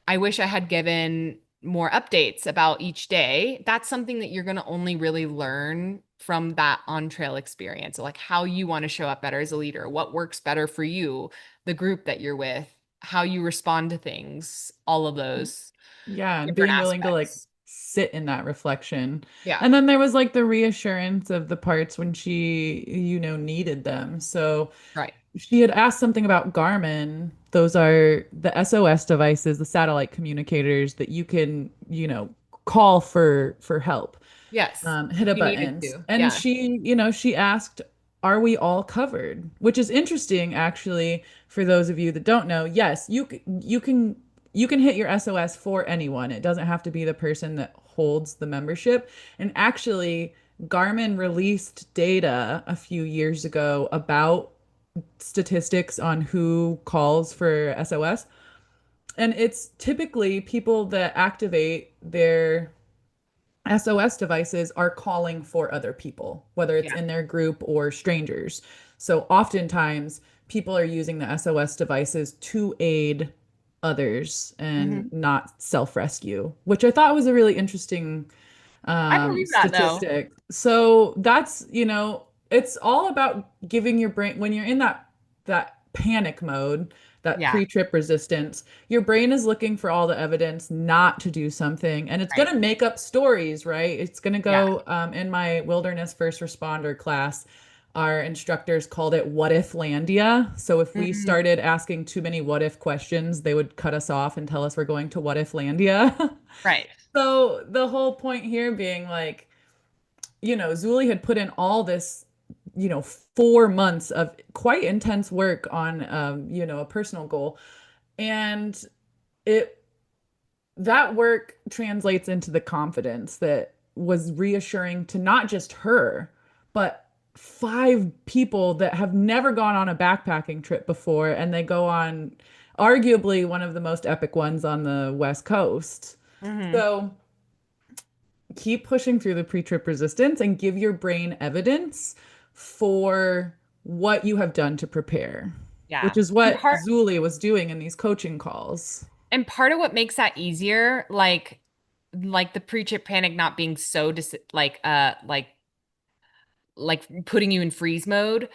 I wish I had given more updates about each day. That's something that you're going to only really learn from that on trail experience, like how you want to show up better as a leader, what works better for you, the group that you're with, how you respond to things, all of those
Yeah, and
different
being willing to like
aspects.
sit in that reflection.
Yeah,
And then there was like the reassurance of the parts when she, needed them. So
right.
she had asked something about Garmin. Those are the SOS devices, the satellite communicators that you can, call for help.
Yes,
Hit
if
a
you needed
button.
to.
And
Yeah,
she asked, are we all covered? Which is interesting, actually, for those of you that don't know. Yes, you can hit your SOS for anyone. It doesn't have to be the person that holds the membership. And actually, Garmin released data a few years ago about statistics on who calls for SOS. And it's typically people that activate their SOS devices are calling for other people, whether it's
yeah.
in their group or strangers. So oftentimes people are using the SOS devices to aid others and
Hmm.
not self-rescue, which I thought was a really interesting
I believe that though.
statistic. So that's, it's all about giving your brain when you're in that panic mode, that
Yeah,
pre-trip resistance, your brain is looking for all the evidence not to do something, and it's going
right.
to make up stories, right? It's going to
Yeah.
go in my wilderness first responder class. our instructors called it what if landia. So if we
Mhm.
started asking too many what if questions, they would cut us off and tell us we're going to what if landia.
Right.
So the whole point here being like, Zuli had put in all this, 4 months of quite intense work on, a personal goal. And it that work translates into the confidence that was reassuring to not just her, but five people that have never gone on a backpacking trip before, and they go on arguably one of the most epic ones on the West Coast.
Hmm.
So keep pushing through the pre-trip resistance and give your brain evidence for what you have done to prepare, which
Yeah.
is
And
what
part
Zuli was doing in these coaching calls.
and part of what makes that easier, like the pre-trip panic not being so like putting you in freeze mode,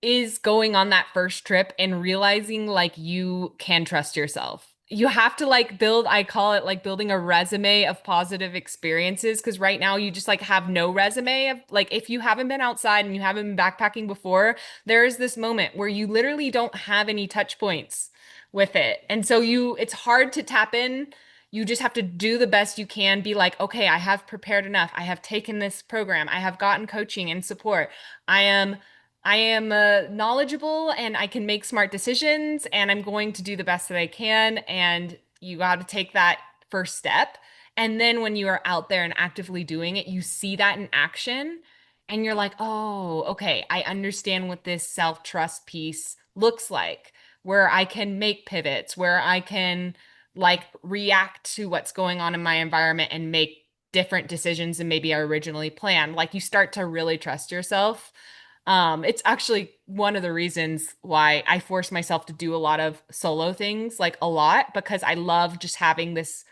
is going on that first trip and realizing like you can trust yourself. You have to like build, I call it like building a resume of positive experiences, because right now you just like have no resume of like, if you haven't been outside and you haven't been backpacking before, there is this moment where you literally don't have any touch points with it. And so it's hard to tap in. You just have to do the best you can, be like, okay, I have prepared enough. I have taken this program. I have gotten coaching and support. I am knowledgeable and I can make smart decisions and I'm going to do the best that I can. And you got to take that first step. And then when you are out there and actively doing it, you see that in action and you're like, oh, okay, I understand what this self-trust piece looks like, where I can make pivots, where I can like react to what's going on in my environment and make different decisions than maybe I originally planned. Like you start to really trust yourself. It's actually one of the reasons why I force myself to do a lot of solo things, like a lot, because I love just having this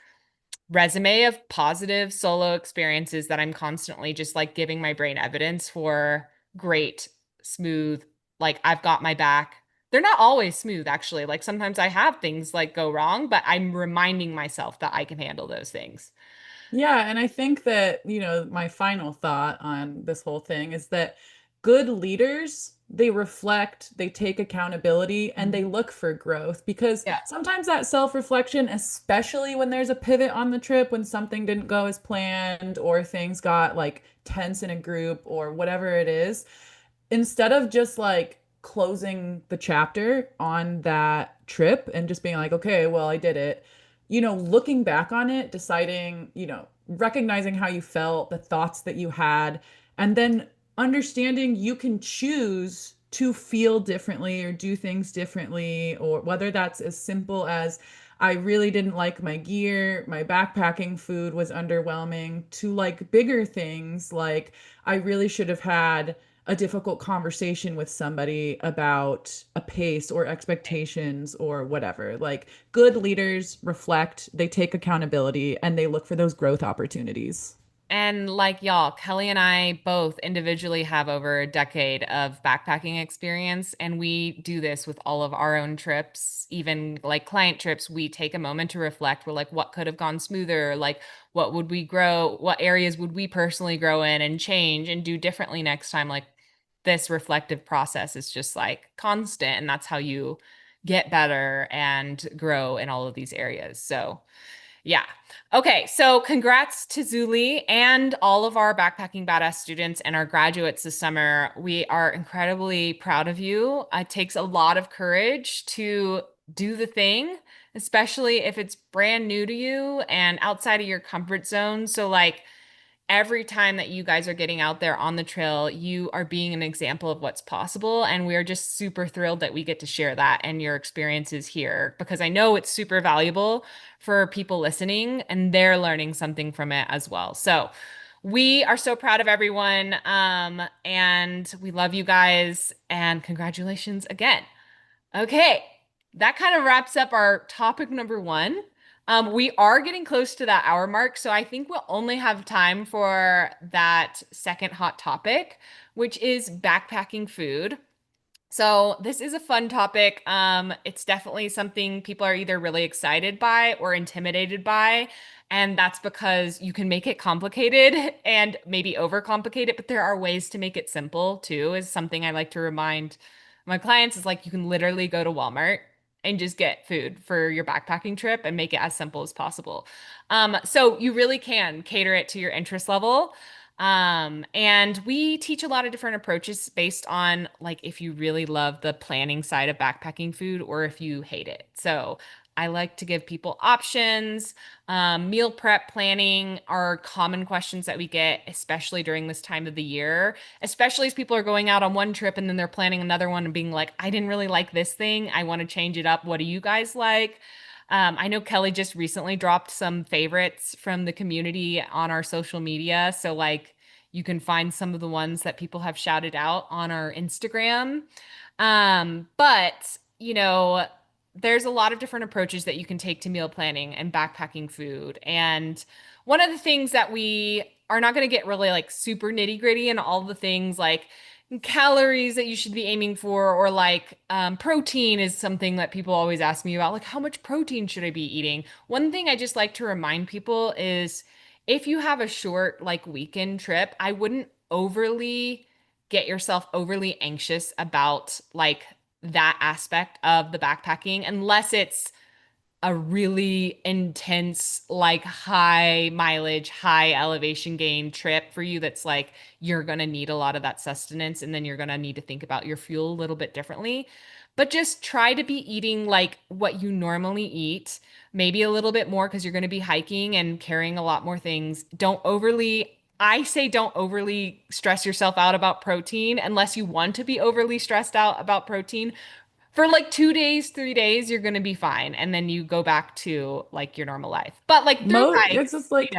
resume of positive solo experiences that I'm constantly just like giving my brain evidence for great, smooth, like I've got my back. They're not always smooth, actually. Like sometimes I have things like go wrong, but I'm reminding myself that I can handle those things.
Yeah, and I think that, my final thought on this whole thing is that good leaders, they reflect, they take accountability, and they
Mhm.
look for growth because
Yeah.
sometimes that self-reflection, especially when there's a pivot on the trip, when something didn't go as planned or things got like tense in a group or whatever it is, instead of just like closing the chapter on that trip and just being like, okay, well, I did it, looking back on it, deciding, recognizing how you felt, the thoughts that you had, and then understanding you can choose to feel differently or do things differently, or whether that's as simple as I really didn't like my gear, my backpacking food was underwhelming, to like bigger things like I really should have had a difficult conversation with somebody about a pace or expectations or whatever. Like good leaders reflect, they take accountability, and they look for those growth opportunities.
And like y'all, Kellie and I both individually have over a decade of backpacking experience, and we do this with all of our own trips, even like client trips. We take a moment to reflect. We're like, what could have gone smoother? Like, what would we grow? What areas would we personally grow in and change and do differently next time? Like, this reflective process is just like constant, and that's how you get better and grow in all of these areas. So, yeah. Okay. So congrats to Zuli and all of our backpacking badass students and our graduates this summer. We are incredibly proud of you. It takes a lot of courage to do the thing, especially if it's brand new to you and outside of your comfort zone. So like every time that you guys are getting out there on the trail, you are being an example of what's possible. And we're just super thrilled that we get to share that and your experiences here, because I know it's super valuable for people listening and they're learning something from it as well. So we are so proud of everyone. And we love you guys and congratulations again. Okay, that kind of wraps up our topic number one. We are getting close to that hour mark, so I think we'll only have time for that second hot topic, which is backpacking food. So this is a fun topic. It's definitely something people are either really excited by or intimidated by. And that's because you can make it complicated and maybe overcomplicate it, but there are ways to make it simple too, is something I like to remind my clients is like you can literally go to Walmart and just get food for your backpacking trip and make it as simple as possible. So you really can cater it to your interest level. And we teach a lot of different approaches based on like if you really love the planning side of backpacking food or if you hate it. So I like to give people options. Meal prep planning are common questions that we get, especially during this time of the year, especially as people are going out on one trip and then they're planning another one and being like, I didn't really like this thing. I want to change it up. What do you guys like? I know Kellie just recently dropped some favorites from the community on our social media. So, like, you can find some of the ones that people have shouted out on our Instagram. But, there's a lot of different approaches that you can take to meal planning and backpacking food. And one of the things that we are not going to get really like super nitty gritty and all the things like calories that you should be aiming for, or like protein is something that people always ask me about. Like, how much protein should I be eating? One thing I just like to remind people is if you have a short, like, weekend trip, I wouldn't overly get yourself overly anxious about like that aspect of the backpacking unless it's a really intense, like high mileage, high elevation gain trip for you that's like you're going to need a lot of that sustenance and then you're going to need to think about your fuel a little bit differently. But just try to be eating like what you normally eat, maybe a little bit more because you're going to be hiking and carrying a lot more things. I say don't overly stress yourself out about protein unless you want to be overly stressed out about protein for like 2 days, 3 days, you're gonna be fine. And then you go back to like your normal life. But like through
It's
hikes,
just like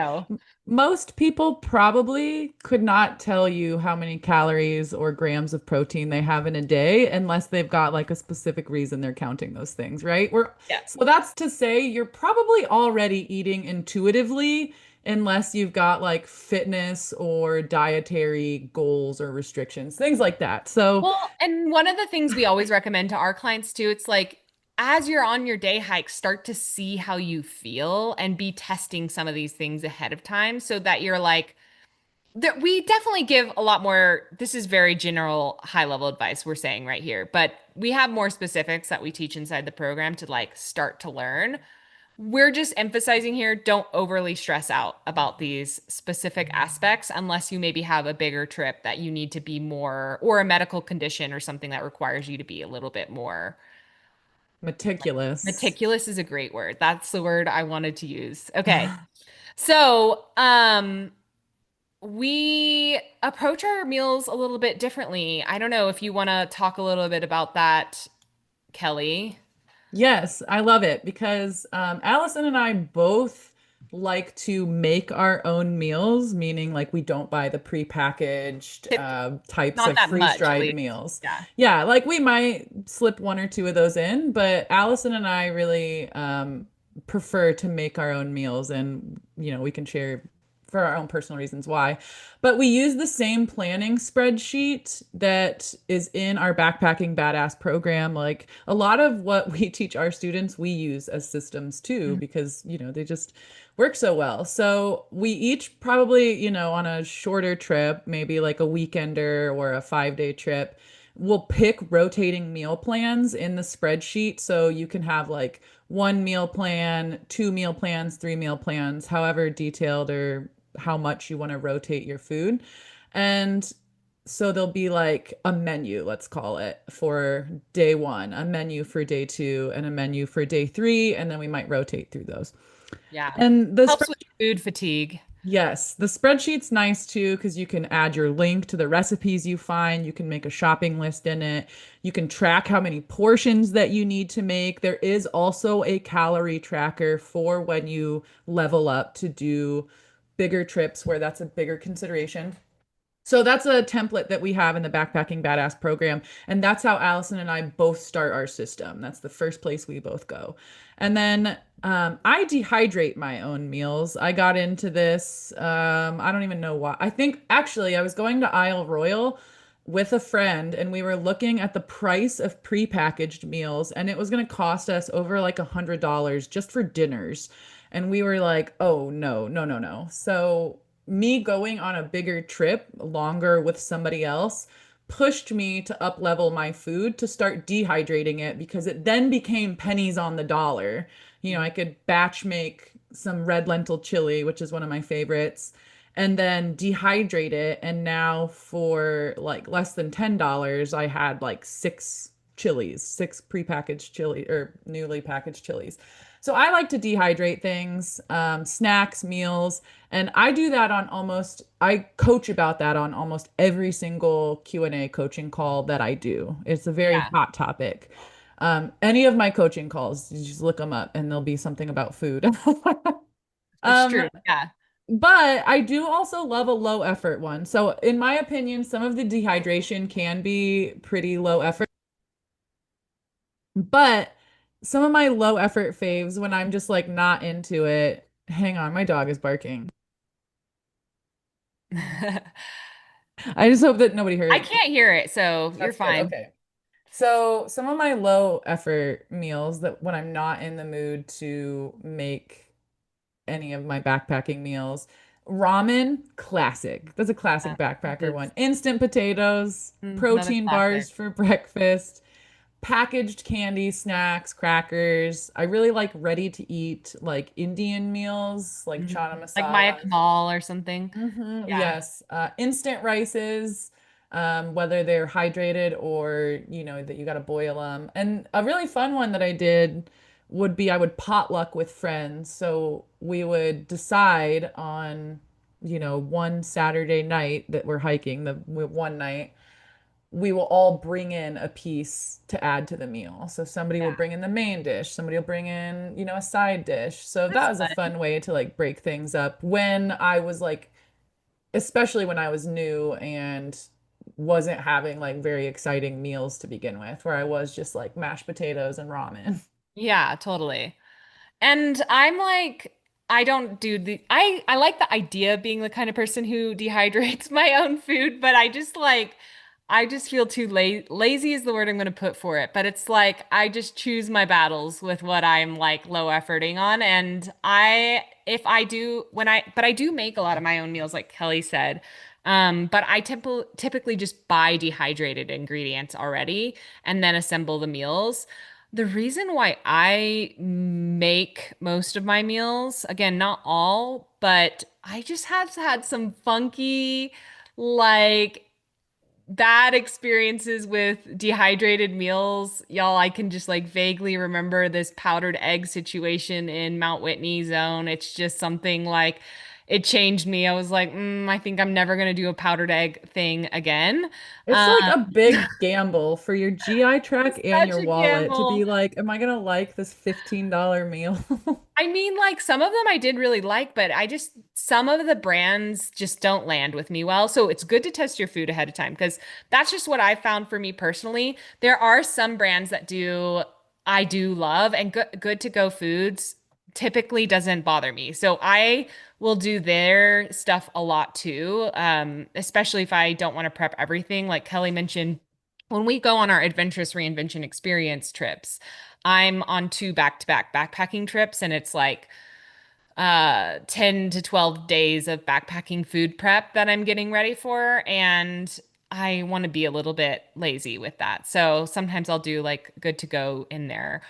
most people probably could not tell you how many calories or grams of protein they have in a day unless they've got like a specific reason they're counting those things, right?
yeah.
So that's to say you're probably already eating intuitively unless you've got like fitness or dietary goals or restrictions, things like that. So
Well, and one of the things we always recommend to our clients too, it's like as you're on your day hike, start to see how you feel and be testing some of these things ahead of time so that you're like, that we definitely give a lot more. This is very general, high level advice we're saying right here, but we have more specifics that we teach inside the program to like start to learn. We're just emphasizing here, don't overly stress out about these specific aspects unless you maybe have a bigger trip that you need to be more, or a medical condition or something that requires you to be a little bit more.
meticulous.
Meticulous is a great word. That's the word I wanted to use. Okay. So, we approach our meals a little bit differently. I don't know if you want to talk a little bit about that, Kellie.
Yes, I love it because Allison and I both like to make our own meals, meaning like we don't buy the prepackaged
Tip,
types
not
of
that much, at
freeze-dried
least.
meals.
Yeah.
Yeah, like we might slip one or two of those in, but Allison and I really prefer to make our own meals, and we can share for our own personal reasons why. But we use the same planning spreadsheet that is in our Backpacking Badass program. Like a lot of what we teach our students, we use as systems too, because, they just work so well. So we each probably, on a shorter trip, maybe like a weekender or a 5-day trip, we'll pick rotating meal plans in the spreadsheet. So you can have like one meal plan, two meal plans, three meal plans, however detailed or how much you want to rotate your food. And so there'll be like a menu, let's call it, for day one, a menu for day two, and a menu for day three. And then we might rotate through those.
Yeah.
And the
Helps with food fatigue.
Yes, the spreadsheet's nice too because you can add your link to the recipes you find. You can make a shopping list in it. You can track how many portions that you need to make. There is also a calorie tracker for when you level up to do bigger trips where that's a bigger consideration. So that's a template that we have in the Backpacking Badass program. And that's how Allison and I both start our system. That's the first place we both go. And then I dehydrate my own meals. I got into this. I don't even know why. I think actually I was going to Isle Royal with a friend and we were looking at the price of prepackaged meals and it was going to cost us over like $100 just for dinners. And we were like, oh no, no, no, no. So me going on a bigger trip, longer with somebody else, pushed me to up level my food to start dehydrating it because it then became pennies on the dollar. You know, I could batch make some red lentil chili, which is one of my favorites, and then dehydrate it. And now for like less than $10, I had like six chilies, six prepackaged chili or newly packaged chilies. So I like to dehydrate things, snacks, meals, and I do that on I coach about that on almost every single Q&A coaching call that I do. It's a very
Yeah,
hot topic. Any of my coaching calls, you just look them up and there'll be something about food.
it's
Um,
true. Yeah.
but I do also love a low effort one. So, in my opinion, some of the dehydration can be pretty low effort, but some of my low effort faves when I'm just like not into it. Hang on, my dog is barking. I just hope that nobody
I
heard.
can't hear it, so you're
That's good.
fine.
Okay. So, some of my low effort meals that when I'm not in the mood to make any of my backpacking meals. Ramen, classic. That's a classic
It
backpacker one.
is
Instant potatoes,
another
protein bars
classic.
for breakfast, packaged candy, snacks, crackers. I really like ready to eat, like Indian meals, like
Mhm.
chana
Like Maya
masala.
Kamal or something. Yeah.
Yes. Instant rices, whether they're hydrated or, that you got to boil them. And a really fun one that I did would be I would potluck with friends. So we would decide on, one Saturday night that we're hiking, the one night, we will all bring in a piece to add to the meal. So somebody will
Yeah.
bring in the main dish, somebody will bring in, a side dish. So that
That's
was a
fun.
fun way to like break things up when I was like especially when I was new and wasn't having like very exciting meals to begin with, where I was just like mashed potatoes and ramen.
Yeah, totally. And I'm like, I don't do I like the idea of being the kind of person who dehydrates my own food, but I just feel too lazy is the word I'm going to put for it. But it's like I just choose my battles with what I'm like low efforting on. And I if I do when I but I do make a lot of my own meals, like Kelly said. But I typically just buy dehydrated ingredients already and then assemble the meals. The reason why I make most of my meals, again, not all, but I just have had some funky, like bad experiences with dehydrated meals. Y'all, I can just like vaguely remember this powdered egg situation in Mount Whitney zone. It's just something like it changed me. I was like, I think I'm never gonna do a powdered egg thing again.
It's
Um,
like a big gamble for your GI tract
it's
and
such
your
a
wallet to be
gamble.
like, am I gonna like this $15 meal?
I mean, like some of them I did really like, but some of the brands just don't land with me well. So it's good to test your food ahead of time because that's just what I found for me personally. There are some brands that I do love, and good to go foods typically doesn't bother me. So I will do their stuff a lot too, especially if I don't want to prep everything. Like Kelly mentioned, when we go on our Adventurous Reinvention experience trips. I'm on two back-to-back backpacking trips, and it's like 10 to 12 days of backpacking food prep that I'm getting ready for. And I want to be a little bit lazy with that. So sometimes I'll do like good to go in there.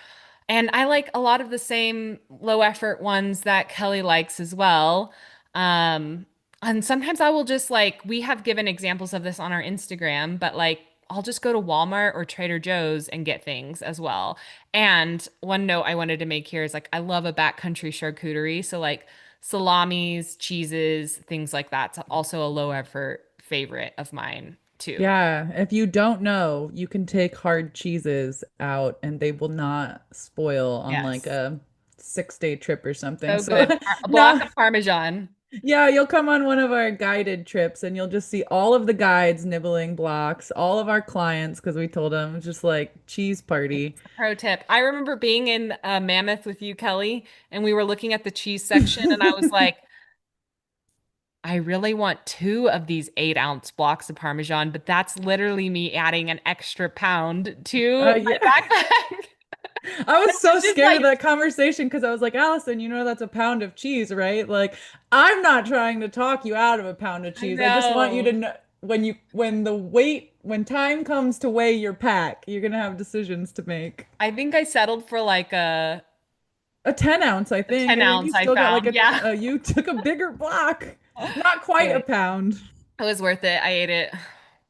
And I like a lot of the same low effort ones that Kelly likes as well. Um, and sometimes I will just like, we have given examples of this on our Instagram, but like, I'll just go to Walmart or Trader Joe's and get things as well. And one note I wanted to make here is like, I love a backcountry charcuterie. So, like, salamis, cheeses, things like that's also a low effort favorite of mine, too.
Yeah, if you don't know, you can take hard cheeses out and they will not spoil on like
Yes.
a 6-day trip or something.
So
So,
good. A block
no,
of Parmesan.
yeah, you'll come on one of our guided trips and you'll just see all of the guides nibbling blocks, all of our clients, because we told them just like cheese party.
Pro tip. I remember being in Mammoth with you, Kelly, and we were looking at the cheese section, and I was like, I really want two of these 8-ounce blocks of Parmesan, but that's literally me adding an extra pound to my
Yeah.
backpack.
I was so
It's just
scared of
like,
that conversation because I was like, Allison, you know that's a pound of cheese, right? Like, I'm not trying to talk you out of a pound of
I
cheese. I just want you to
know.
know when time comes to weigh your pack, you're gonna have decisions to make.
I think I settled for like
A 10 ounce, I
a
think.
10
I think you
ounce I
still got like
found. Yeah.
you took a bigger block. Not quite a
But
pound.
it was worth it. I ate it.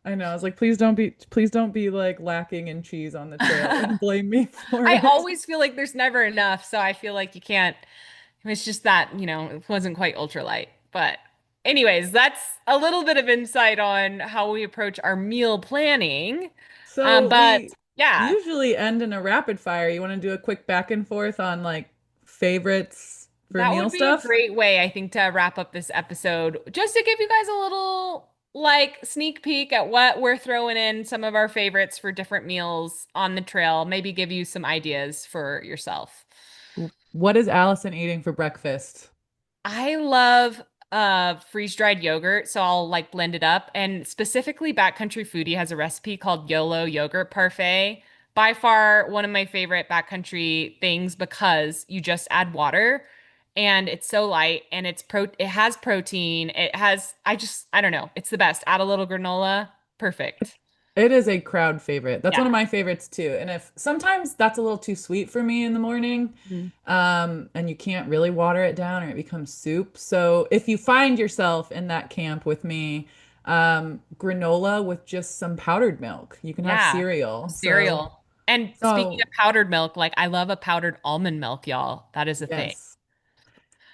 I know. I was like, please don't be like lacking in cheese on the trail and blame me for
I
it.
always feel like there's never enough, so I feel like you can't. It's just that, it wasn't quite ultralight. But anyways, that's a little bit of insight on how we approach our meal planning.
So
But
we
yeah,
usually end in a rapid fire. You want to do a quick back and forth on like favorites for
that
meal
would be a
stuff?
great way, I think, to wrap up this episode, just to give you guys a little like sneak peek at what we're throwing in some of our favorites for different meals on the trail, maybe give you some ideas for yourself.
What is Allison eating for breakfast?
I love freeze-dried yogurt, so I'll like blend it up. And specifically, Backcountry Foodie has a recipe called YOLO Yogurt Parfait. By far one of my favorite backcountry things because you just add water and it's so light and it has protein. It has I don't know, it's the best. Add a little granola, perfect.
It is a crowd favorite. That's one of
Yeah.
my favorites too. And if sometimes that's a little too sweet for me in the morning,
Mhm.
and you can't really water it down or it becomes soup. So if you find yourself in that camp with me, granola with just some powdered milk, you can have
Yeah.
cereal.
Cereal. And speaking
So
of powdered milk, like I love a powdered almond milk, y'all. That is a thing.
yes.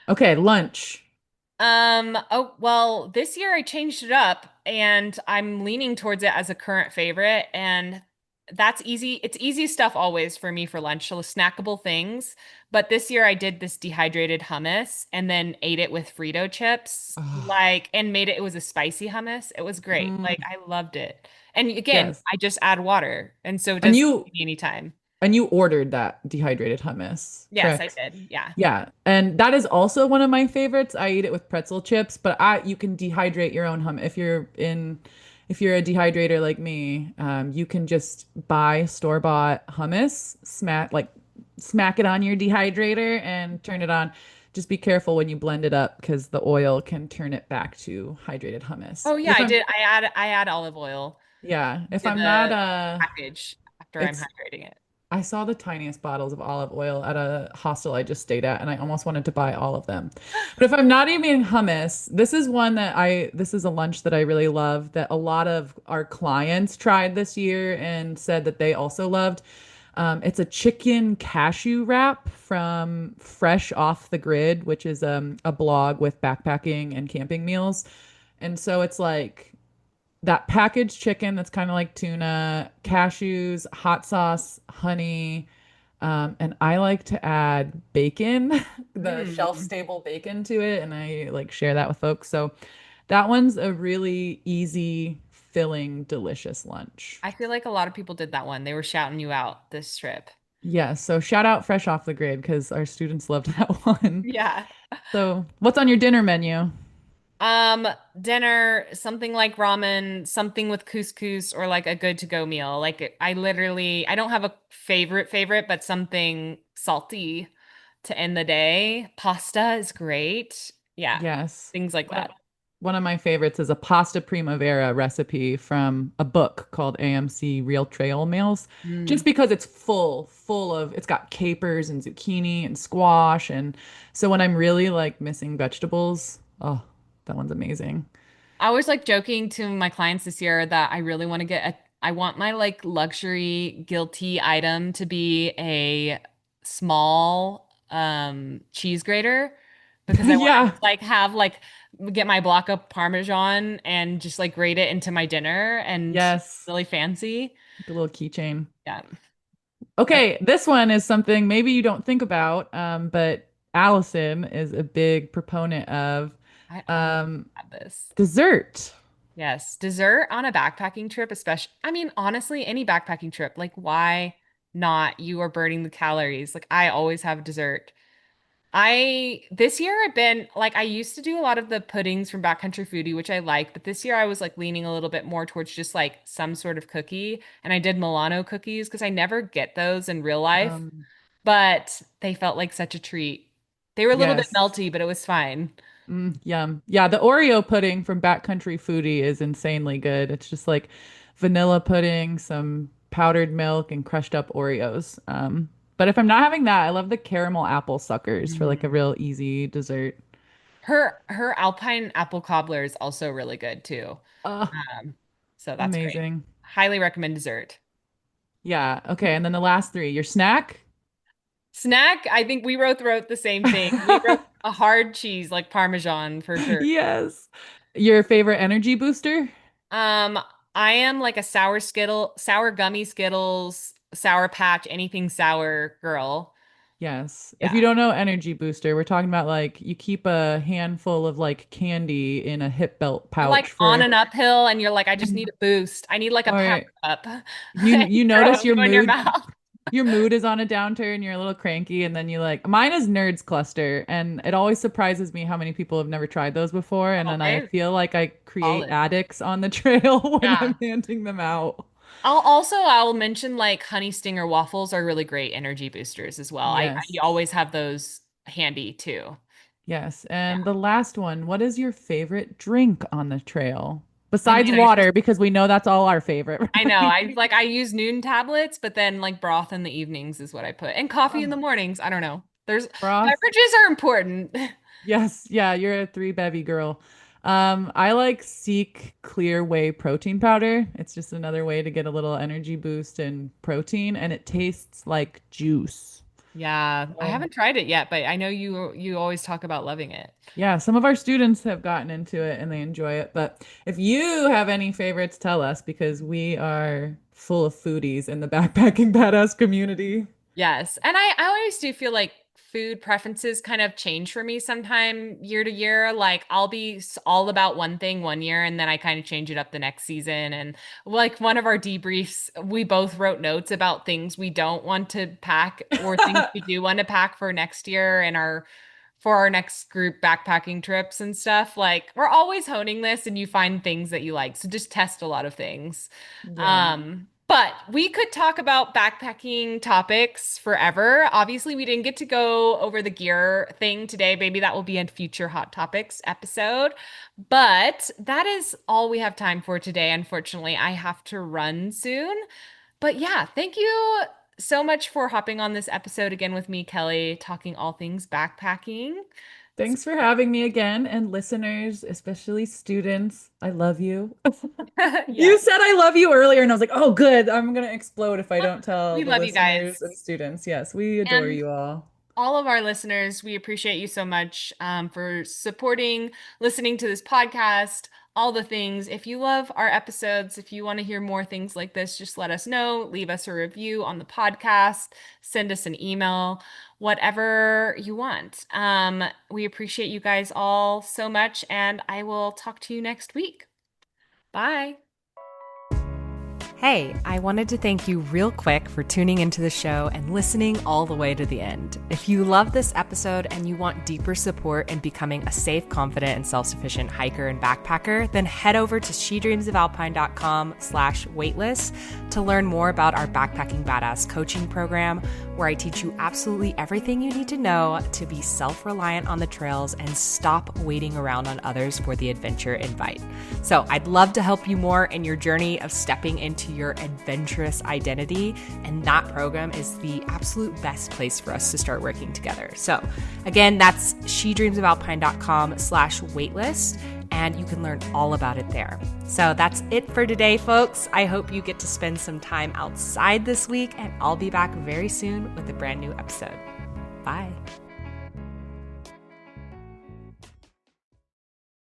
Okay, lunch.
Oh, well, this year I changed it up and I'm leaning towards it as a current favorite. And that's easy. It's easy stuff always for me for lunch, so snackable things. But this year I did this dehydrated hummus and then ate it with Frito chips,
Ah,
like, and made it was a spicy hummus. It was great. Like,
mm,
I loved it. And again,
yes.
I just add water. And so it
And
doesn't
you
take me any time.
and you ordered that dehydrated hummus,
Yes, I
correct?
did. Yeah.
Yeah, and that is also one of my favorites. I eat it with pretzel chips, but I you can dehydrate your own hummus if you're a dehydrator like me. You can just buy store-bought hummus, smack it on your dehydrator and turn it on. Just be careful when you blend it up because the oil can turn it back to hydrated hummus.
Oh
But
yeah,
if
I
I'm
did. I add olive oil
yeah, if
to
I'm not
the package after I'm
it's
hydrating it.
I saw the tiniest bottles of olive oil at a hostel I just stayed at, and I almost wanted to buy all of them. But if I'm not eating hummus, this is a lunch that I really love that a lot of our clients tried this year and said that they also loved. It's a chicken cashew wrap from Fresh Off the Grid, which is a blog with backpacking and camping meals. And so it's like that packaged chicken that's kind of like tuna, cashews, hot sauce, honey, and I like to add bacon, the
Mm.
shelf-stable bacon to it, and I like share that with folks. So that one's a really easy, filling, delicious lunch.
I feel like a lot of people did that one. They were shouting you out this trip.
Yeah, so shout out Fresh Off the Grid because our students loved that one.
Yeah.
So, what's on your dinner menu?
Um, Dinner, something like ramen, something with couscous or like a good to go meal. Like I don't have a favorite, but something salty to end the day. Pasta is great. Yeah.
Yes.
Things like
One of,
that.
one of my favorites is a pasta primavera recipe from a book called AMC Real Trail Meals,
Mm.
just because it's full of, it's got capers and zucchini and squash. And so when I'm really like missing vegetables, oh, that one's amazing.
I was like joking to my clients this year that I really want to I want my like luxury guilty item to be a small cheese grater because I want to
Yeah.
just like have like get my block of Parmesan and just like grate it into my dinner and
Yes.
really fancy.
Like a little keychain.
Yeah. That's
Okay, this one is something maybe you don't think about, but Allison is a big proponent of
I always
um,
have this.
dessert.
Yes, dessert on a backpacking trip, especially. I mean, honestly, any backpacking trip, like why not? You are burning the calories. Like I always have dessert. This year I've been like, I used to do a lot of the puddings from Backcountry Foodie, which I like, but this year I was like leaning a little bit more towards just like some sort of cookie. And I did Milano cookies because I never get those in real life,
Um,
but they felt like such a treat. They were a little bit
yes.
melty, but it was fine.
Yum. Yeah, the Oreo pudding from Backcountry Foodie is insanely good. It's just like vanilla pudding, some powdered milk, and crushed up Oreos. But if I'm not having that, I love the caramel apple suckers for like a
Mm.
real easy dessert.
Her Alpine apple cobbler is also really good too.
Oh,
Um, so that's great.
amazing.
Highly recommend dessert.
Yeah. Okay. And then the last three, your snack?
Snack, I think we both wrote the same thing. We wrote a hard cheese like Parmesan for sure.
Yes. Your favorite energy booster?
Um, I am like a sour gummy Skittles, Sour Patch, anything sour girl.
Yes. If you
Yeah.
don't know energy booster, we're talking about like you keep a handful of like candy in a hip belt
You're like
pouch
on
for,
an uphill and you're like, I just need a boost. I need like a power
or
up.
you
And
you
you throw
notice
it in your mouth.
your mood is on a downturn, you're a little cranky, and then you like mine is Nerds Cluster, and it always surprises me how many people have never tried those before, and
Oh,
then I
they're
feel like I create
solid.
addicts on the trail when
Yeah.
I'm handing them out.
I'll mention like honey stinger waffles are really great energy boosters as well. I
Yes.
always have those handy too.
Yes.
Yeah.
And the last one, what is your favorite drink on the trail?
I
Besides
mean, I
water, because we know that's all our favorite,
I know.
right?
I use noon tablets, but then like broth in the evenings is what I put. And coffee in
Oh,
the mornings. I don't know. There's
broth.
beverages are important.
Yes, yeah, you're a three bevy girl. I like Seek Clear Whey protein powder. It's just another way to get a little energy boost and protein, and it tastes like juice.
Yeah, I
Oh.
haven't tried it yet, but I know you always talk about loving it.
Yeah, some of our students have gotten into it and they enjoy it. But if you have any favorites, tell us because we are full of foodies in the backpacking badass community.
Yes. And I always do feel like food preferences kind of change for me sometime year to year. Like I'll be all about one thing one year and then I kind of change it up the next season. And like one of our debriefs, we both wrote notes about things we don't want to pack or things we do want to pack for next year and for our next group backpacking trips and stuff. Like we're always honing this and you find things that you like. So just test a lot of things.
Yeah.
But we could talk about backpacking topics forever. Obviously, we didn't get to go over the gear thing today. Maybe that will be a future Hot Topics episode. But that is all we have time for today. Unfortunately, I have to run soon. But yeah, thank you so much for hopping on this episode again with me, Kellie, talking all things backpacking.
Thanks for having me again. And listeners, especially students, I love you. You
Yes.
said I love you earlier, and I was like, oh, good. I'm going to explode if I don't tell
We
the
love you
listeners and
guys.
students. Yes, we adore
And
you all.
all of our listeners, we appreciate you so much for supporting, listening to this podcast, all the things. If you love our episodes, if you want to hear more things like this, just let us know. Leave us a review on the podcast, send us an email, whatever you want. We appreciate you guys all so much, and I will talk to you next week. Bye. Hey, I wanted to thank you real quick for tuning into the show and listening all the way to the end. If you love this episode and you want deeper support in becoming a safe, confident, and self-sufficient hiker and backpacker, then head over to shedreamsofalpine.com/waitlist to learn more about our Backpacking Badass coaching program, where I teach you absolutely everything you need to know to be self-reliant on the trails and stop waiting around on others for the adventure invite. So I'd love to help you more in your journey of stepping into your adventurous identity. And that program is the absolute best place for us to start working together. So again, that's shedreamsofalpine.com/waitlist. And you can learn all about it there. So that's it for today, folks. I hope you get to spend some time outside this week, and I'll be back very soon with a brand new episode. Bye.